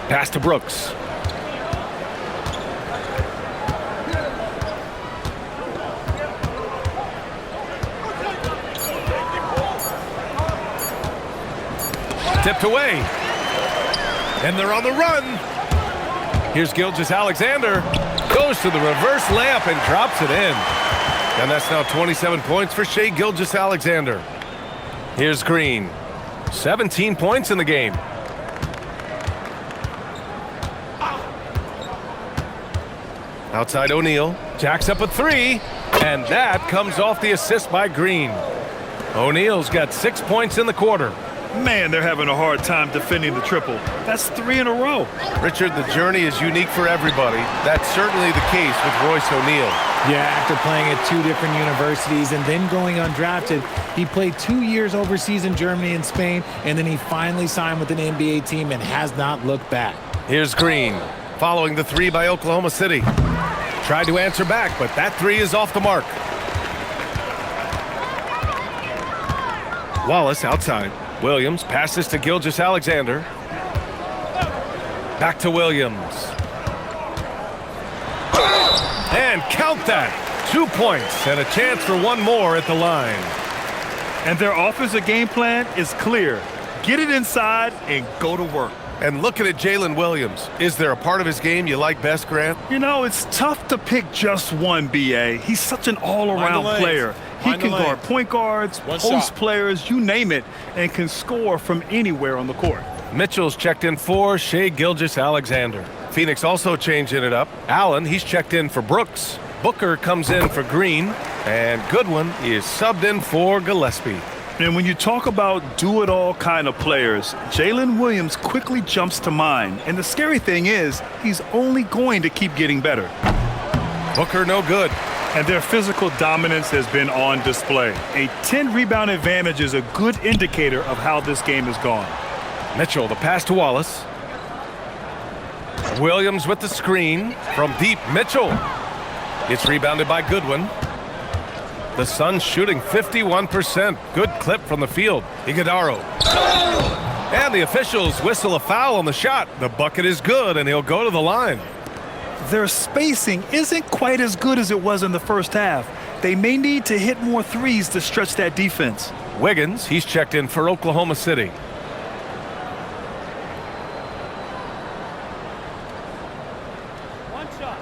Pass to Brooks. Tipped away. And they're on the run. Here's Gilgeous-Alexander. Goes to the reverse layup and drops it in. And that's now 27 points for Shai Gilgeous-Alexander. Here's Green. 17 points in the game. Outside O'Neal. Jacks up a three. And that comes off the assist by Green. O'Neal's got 6 points in the quarter. Man, they're having a hard time defending the triple. That's 3 in a row. Richard, the journey is unique for everybody. That's certainly the case with Royce O'Neal. Yeah, after playing at 2 different universities and then going undrafted, he played 2 years overseas in Germany and Spain, and then he finally signed with an NBA team and has not looked back. Here's Green, following the three by Oklahoma City. Tried to answer back, but that three is off the mark. Wallace outside. Williams passes to Gilgeous-Alexander. Back to Williams. And count that. 2 points and a chance for one more at the line. And their offensive game plan is clear. Get it inside and go to work. And looking at Jalen Williams, is there a part of his game you like best, Grant? You know, it's tough to pick just one, B.A. He's such an all-around player. He can guard point guards, post players, you name it, and can score from anywhere on the court. Mitchell's checked in for Shai Gilgeous-Alexander. Phoenix also changing it up. Allen, he's checked in for Brooks. Booker comes in for Green. And Goodwin is subbed in for Gillespie. And when you talk about do-it-all kind of players, Jalen Williams quickly jumps to mind. And the scary thing is, he's only going to keep getting better. Booker no good. And their physical dominance has been on display. A 10-rebound advantage is a good indicator of how this game has gone. Mitchell, the pass to Wallace. Williams with the screen from deep. Mitchell. It's rebounded by Goodwin. The Suns shooting 51%. Good clip from the field. Iguodaro. And the officials whistle a foul on the shot. The bucket is good, and he'll go to the line. Their spacing isn't quite as good as it was in the first half. They may need to hit more threes to stretch that defense. Wiggins, he's checked in for Oklahoma City. One shot.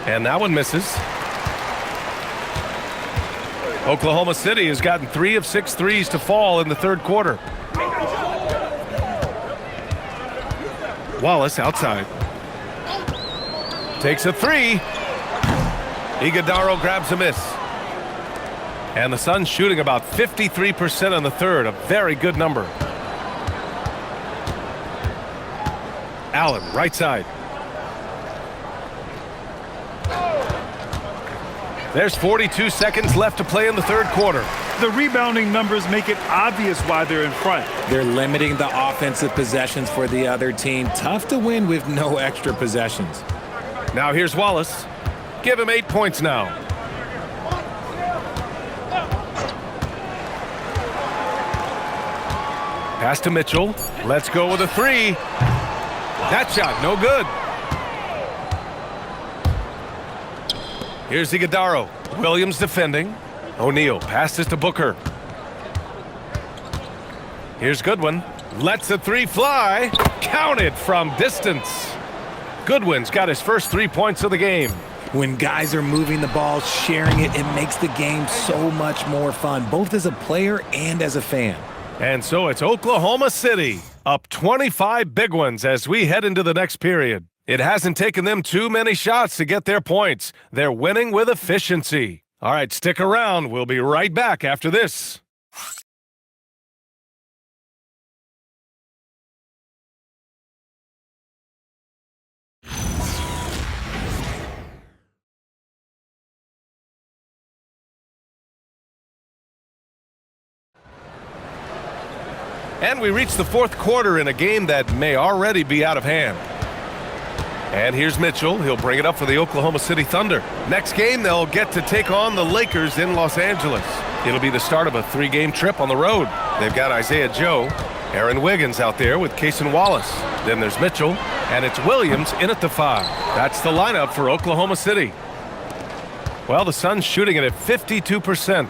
And that one misses. Oklahoma City has gotten 3 of 6 threes to fall in the third quarter. Wallace outside. Takes a three. Iguodaro grabs a miss. And the Suns shooting about 53% in the third, a very good number. Allen, right side. There's 42 seconds left to play in the third quarter. The rebounding numbers make it obvious why they're in front. They're limiting the offensive possessions for the other team. Tough to win with no extra possessions. Now here's Wallace. Give him 8 points now. Pass to Mitchell. Let's go with a three. That shot, no good. Here's Iguodala. Williams defending. O'Neal passes to Booker. Here's Goodwin. Lets the three fly. Counted from distance. Goodwin's got his first 3 points of the game. When guys are moving the ball, sharing it, it makes the game so much more fun, both as a player and as a fan. And so it's Oklahoma City, up 25 big ones as we head into the next period. It hasn't taken them too many shots to get their points. They're winning with efficiency. All right, stick around. We'll be right back after this. And we reach the fourth quarter in a game that may already be out of hand. And here's Mitchell. He'll bring it up for the Oklahoma City Thunder. Next game, they'll get to take on the Lakers in Los Angeles. It'll be the start of a 3-game trip on the road. They've got Isaiah Joe, Aaron Wiggins out there with Cason Wallace. Then there's Mitchell, and it's Williams in at the 5. That's the lineup for Oklahoma City. Well, the Suns shooting it at 52%.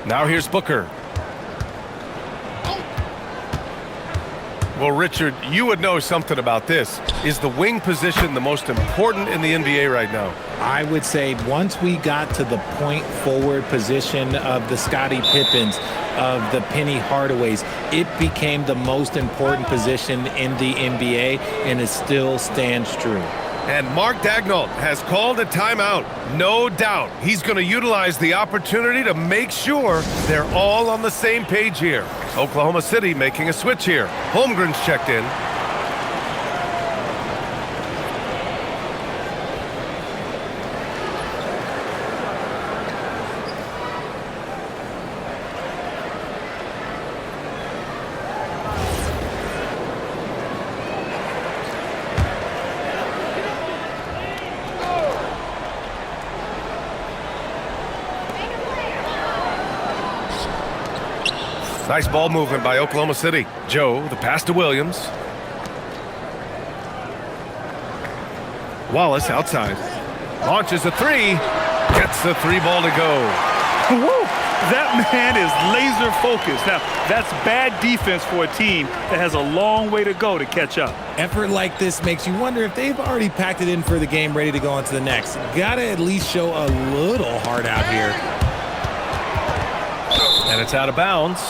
Now here's Booker. Well, Richard, you would know something about this. Is the wing position the most important in the NBA right now? I would say once we got to the point forward position of the Scottie Pippens, of the Penny Hardaways, it became the most important position in the NBA, and it still stands true. And Mark Daigneault has called a timeout. No doubt he's going to utilize the opportunity to make sure they're all on the same page here. Oklahoma City making a switch here. Holmgren's checked in. Nice ball movement by Oklahoma City. Joe, the pass to Williams. Wallace outside. Launches a 3. Gets the 3 ball to go. Woo! That man is laser focused. Now, that's bad defense for a team that has a long way to go to catch up. Effort like this makes you wonder if they've already packed it in for the game ready to go on to the next. Gotta at least show a little heart out here. And it's out of bounds.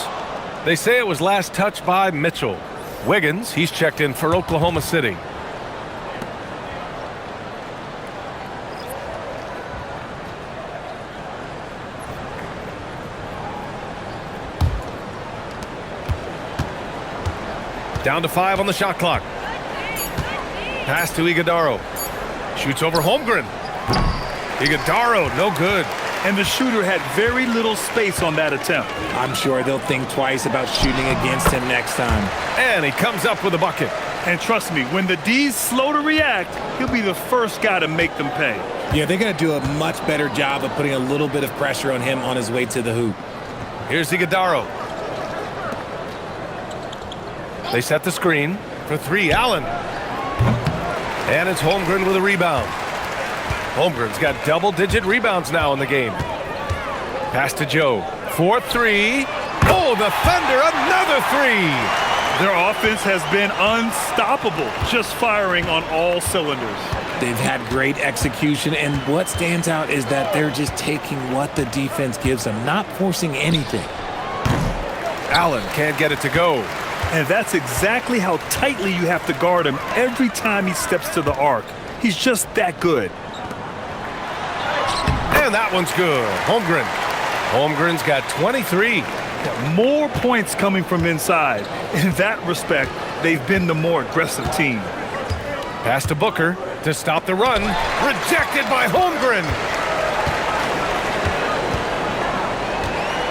They say it was last touched by Mitchell. Wiggins, he's checked in for Oklahoma City. Down to 5 on the shot clock. Pass to Iguodala. Shoots over Holmgren. Iguodala, no good. And the shooter had very little space on that attempt. I'm sure they'll think twice about shooting against him next time. And he comes up with a bucket. And trust me, when the D's slow to react, he'll be the first guy to make them pay. Yeah, they're going to do a much better job of putting a little bit of pressure on him on his way to the hoop. Here's Iguodala. They set the screen for 3. Allen. And it's Holmgren with a rebound. Holmgren's got double-digit rebounds now in the game. Pass to Joe. 4-3. Oh, the Thunder, another 3. Their offense has been unstoppable, just firing on all cylinders. They've had great execution, and what stands out is that they're just taking what the defense gives them, not forcing anything. Allen can't get it to go. And that's exactly how tightly you have to guard him every time he steps to the arc. He's just that good. And that one's good. Holmgren. Holmgren's got 23. More points coming from inside. In that respect, they've been the more aggressive team. Pass to Booker to stop the run. Rejected by Holmgren.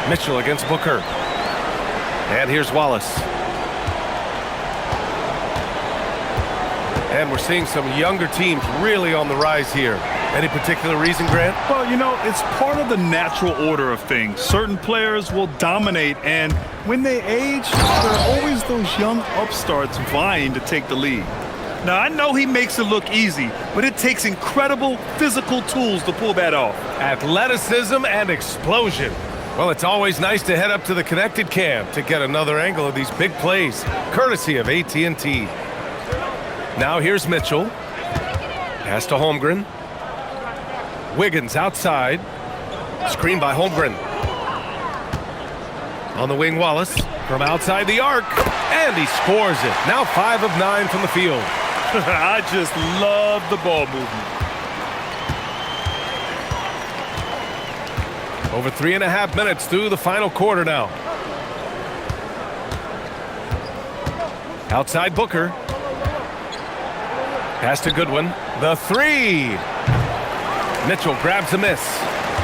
Mitchell against Booker. And here's Wallace. And we're seeing some younger teams really on the rise here. Any particular reason, Grant? Well, you know, it's part of the natural order of things. Certain players will dominate, and when they age, there are always those young upstarts vying to take the lead. Now, I know he makes it look easy, but it takes incredible physical tools to pull that off. Athleticism and explosion. Well, it's always nice to head up to the Connecticut camp to get another angle of these big plays, courtesy of AT&T. Now here's Mitchell. Pass to Holmgren. Wiggins outside. Screen by Holmgren. On the wing, Wallace. From outside the arc. And he scores it. Now 5 of 9 from the field. I just love the ball movement. Over 3.5 minutes through the final quarter now. Outside Booker. Pass to Goodwin. The three. Mitchell grabs a miss.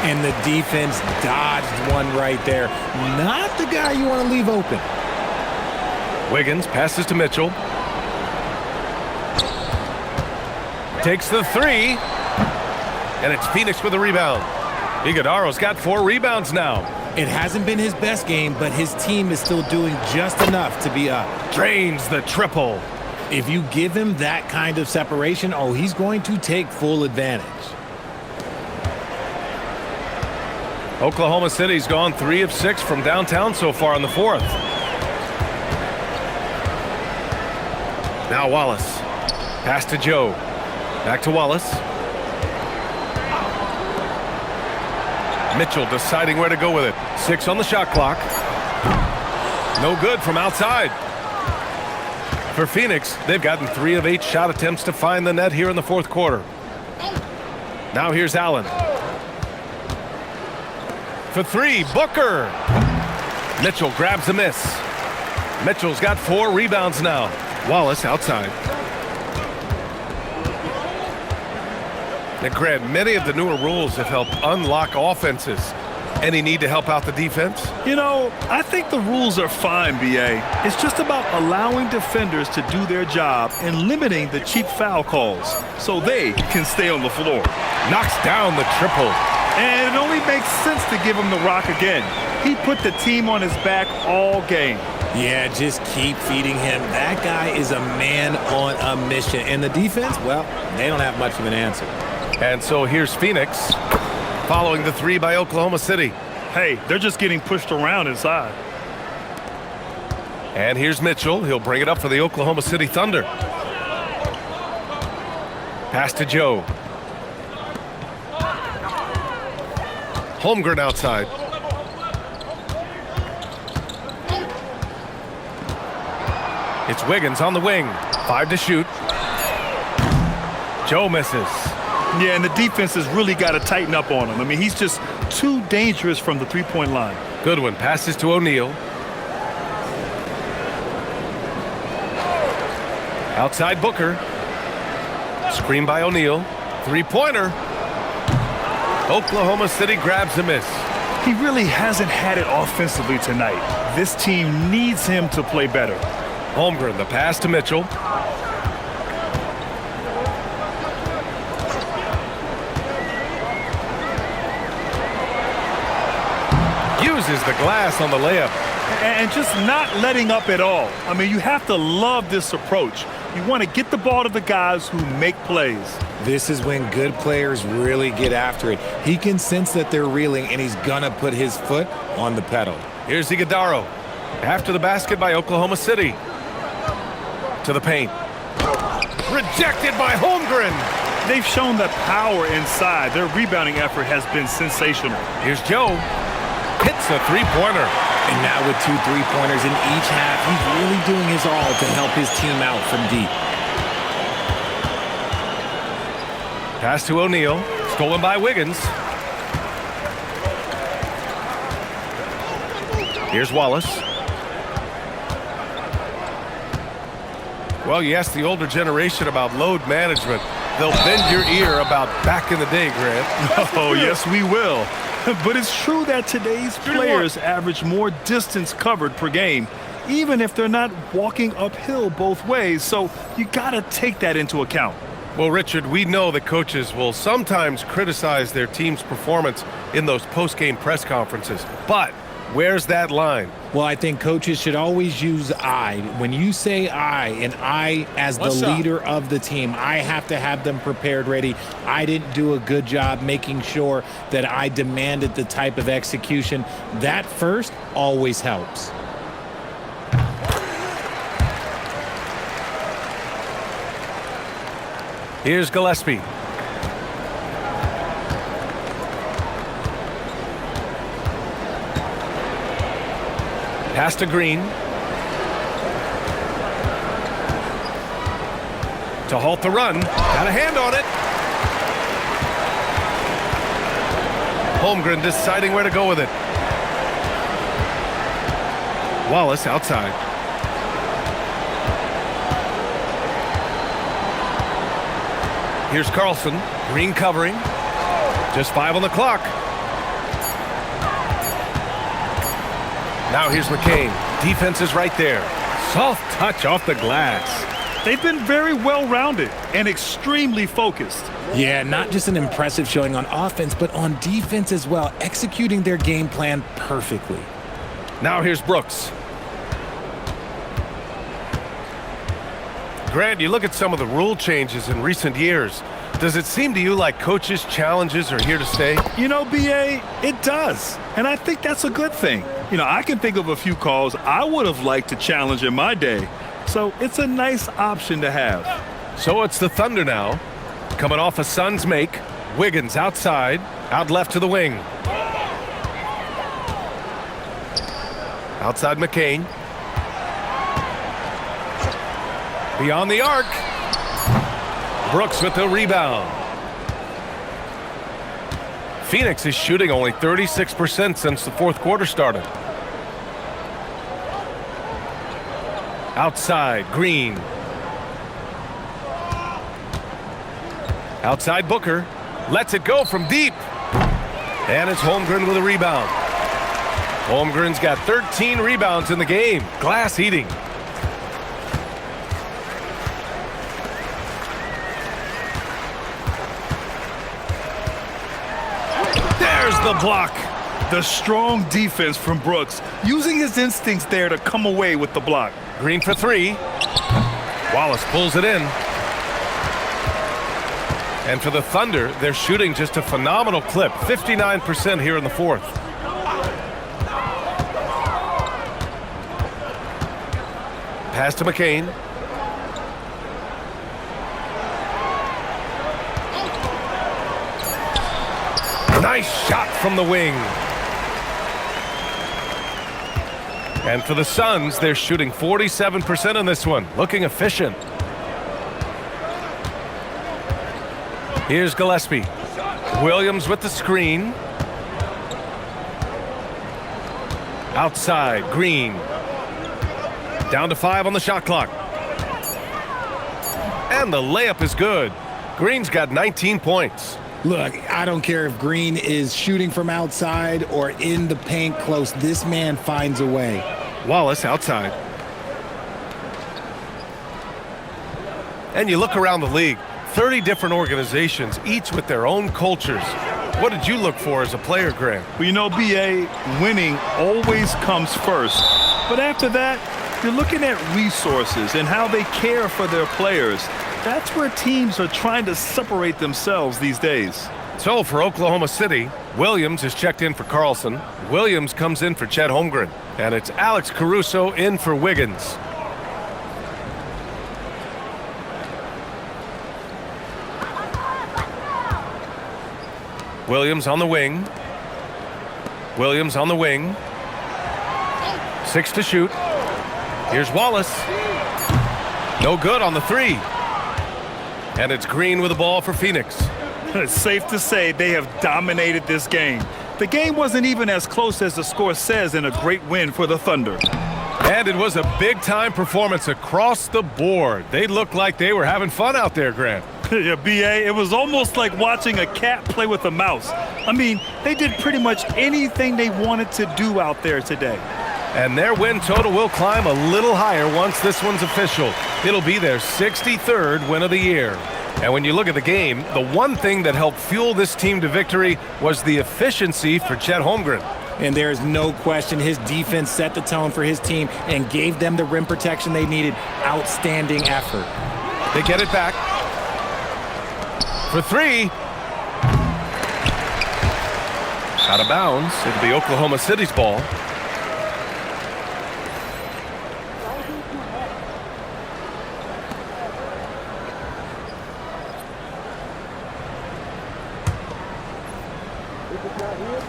And the defense dodged one right there. Not the guy you want to leave open. Wiggins passes to Mitchell. Takes the three. And it's Phoenix with a rebound. Iguodaro's got 4 rebounds now. It hasn't been his best game, but his team is still doing just enough to be up. Drains the triple. If you give him that kind of separation, oh, he's going to take full advantage. Oklahoma City's gone 3 of 6 from downtown so far in the fourth. Now Wallace. Pass to Joe. Back to Wallace. Mitchell deciding where to go with it. 6 on the shot clock. No good from outside. For Phoenix, they've gotten 3 of 8 shot attempts to find the net here in the fourth quarter. Now here's Allen. For 3, Booker. Mitchell grabs a miss. Mitchell's got 4 rebounds now. Wallace outside. Now, Grant, many of the newer rules have helped unlock offenses. Any need to help out the defense? You know, I think the rules are fine, B.A. It's just about allowing defenders to do their job and limiting the cheap foul calls so they can stay on the floor. Knocks down the triple. And it only makes sense to give him the rock again. He put the team on his back all game. Yeah, just keep feeding him. That guy is a man on a mission. And the defense, well, they don't have much of an answer. And so here's Phoenix following the 3 by Oklahoma City. Hey, they're just getting pushed around inside. And here's Mitchell. He'll bring it up for the Oklahoma City Thunder. Pass to Joe. Holmgren outside. It's Wiggins on the wing. 5 to shoot. Joe misses. Yeah, and the defense has really got to tighten up on him. I mean, he's just too dangerous from the three-point line. Goodwin passes to O'Neal. Outside Booker. Screen by O'Neal. 3-pointer. Oklahoma City grabs a miss. He really hasn't had it offensively tonight. This team needs him to play better. Holmgren, the pass to Mitchell. Uses the glass on the layup. And just not letting up at all. I mean, you have to love this approach. You want to get the ball to the guys who make plays. This is when good players really get after it. He can sense that they're reeling, and he's going to put his foot on the pedal. Here's Iguodaro. After the basket by Oklahoma City. To the paint. Rejected by Holmgren. They've shown that power inside. Their rebounding effort has been sensational. Here's Joe. Hits a 3-pointer. And now with 2 3-pointers in each half, he's really doing his all to help his team out from deep. Pass to O'Neal. Stolen by Wiggins. Here's Wallace. Well, you ask the older generation about load management. They'll bend your ear about back in the day, Grant. Oh, yes, we will. But it's true that today's players average more distance covered per game, even if they're not walking uphill both ways. So you got to take that into account. Well, Richard, we know that coaches will sometimes criticize their team's performance in those post-game press conferences. But Where's that line? Well, I think coaches should always use I. When you say I, and I as the leader of the team, I have to have them prepared, ready. I didn't do a good job making sure that I demanded the type of execution. That first always helps. Here's Gillespie. Pass to Green. To halt the run. Got a hand on it. Holmgren deciding where to go with it. Wallace outside. Here's Carlson. Green covering. Just 5 on the clock. Now here's McCain. Defense is right there. Soft touch off the glass. They've been very well-rounded and extremely focused. Yeah, not just an impressive showing on offense, but on defense as well, executing their game plan perfectly. Now here's Brooks. Grant, you look at some of the rule changes in recent years. Does it seem to you like coaches' challenges are here to stay? You know, B.A., it does. And I think that's a good thing. You know, I can think of a few calls I would have liked to challenge in my day. So it's a nice option to have. So it's the Thunder now. Coming off a Suns make. Wiggins outside. Out left to the wing. Outside McCain. Beyond the arc. Brooks with the rebound. Phoenix is shooting only 36% since the fourth quarter started. Outside, Green. Outside Booker. Lets it go from deep. And it's Holmgren with a rebound. Holmgren's got 13 rebounds in the game. Glass eating. There's the block. The strong defense from Brooks, using his instincts there to come away with the block. Green for 3. Wallace pulls it in. And for the Thunder, they're shooting just a phenomenal clip. 59% here in the fourth. Pass to McCain. Nice shot from the wing. And for the Suns, they're shooting 47% on this one. Looking efficient. Here's Gillespie. Williams with the screen. Outside, Green. Down to 5 on the shot clock. And the layup is good. Green's got 19 points. Look, I don't care if Green is shooting from outside or in the paint close. This man finds a way. Wallace outside. And you look around the league, 30 different organizations, each with their own cultures. What did you look for as a player, Grant? Well, you know, B.A., winning always comes first. But after that, you're looking at resources and how they care for their players. That's where teams are trying to separate themselves these days. So for Oklahoma City, Williams is checked in for Carlson. Williams comes in for Chet Holmgren. And it's Alex Caruso in for Wiggins. Williams on the wing. Williams on the wing. 6 to shoot. Here's Wallace. No good on the 3. And it's Green with the ball for Phoenix. It's safe to say they have dominated this game. The game wasn't even as close as the score says in a great win for the Thunder. And it was a big-time performance across the board. They looked like they were having fun out there, Grant. Yeah, B.A., it was almost like watching a cat play with a mouse. I mean, they did pretty much anything they wanted to do out there today. And their win total will climb a little higher once this one's official. It'll be their 63rd win of the year. And when you look at the game, the one thing that helped fuel this team to victory was the efficiency for Chet Holmgren. And there is no question his defense set the tone for his team and gave them the rim protection they needed. Outstanding effort. They get it back. For three. Out of bounds. It'll be Oklahoma City's ball.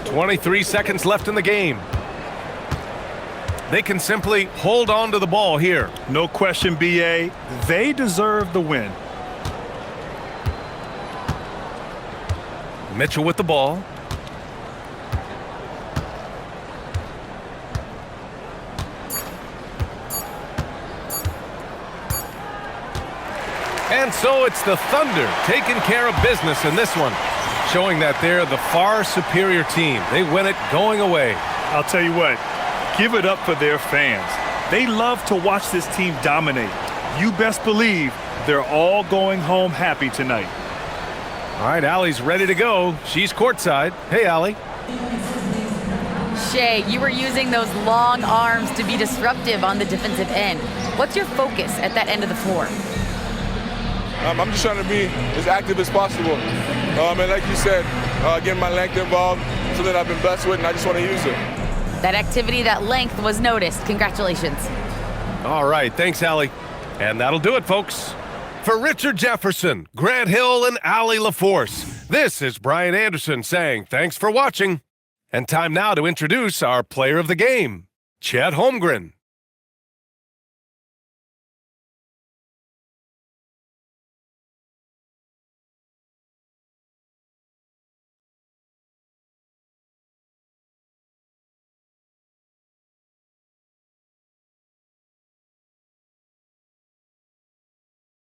"23 seconds left in the game. They can simply hold on to the ball here. No question, BA. They deserve the win. Mitchell with the ball. And so it's the Thunder taking care of business in this one, showing that they're the far superior team. They win it going away. I'll tell you what, give it up for their fans. They love to watch this team dominate. You best believe they're all going home happy tonight. All right, Allie's ready to go. She's courtside. Hey, Allie. Shea, you were using those long arms to be disruptive on the defensive end. What's your focus at that end of the floor? I'm just trying to be as active as possible. And like you said, getting my length involved, something I've been blessed with, and I just want to use it. That activity, that length was noticed. Congratulations. All right, thanks, Allie. And that'll do it, folks. For Richard Jefferson, Grant Hill, and Allie LaForce, this is Brian Anderson saying thanks for watching. And time now to introduce our player of the game, Chet Holmgren.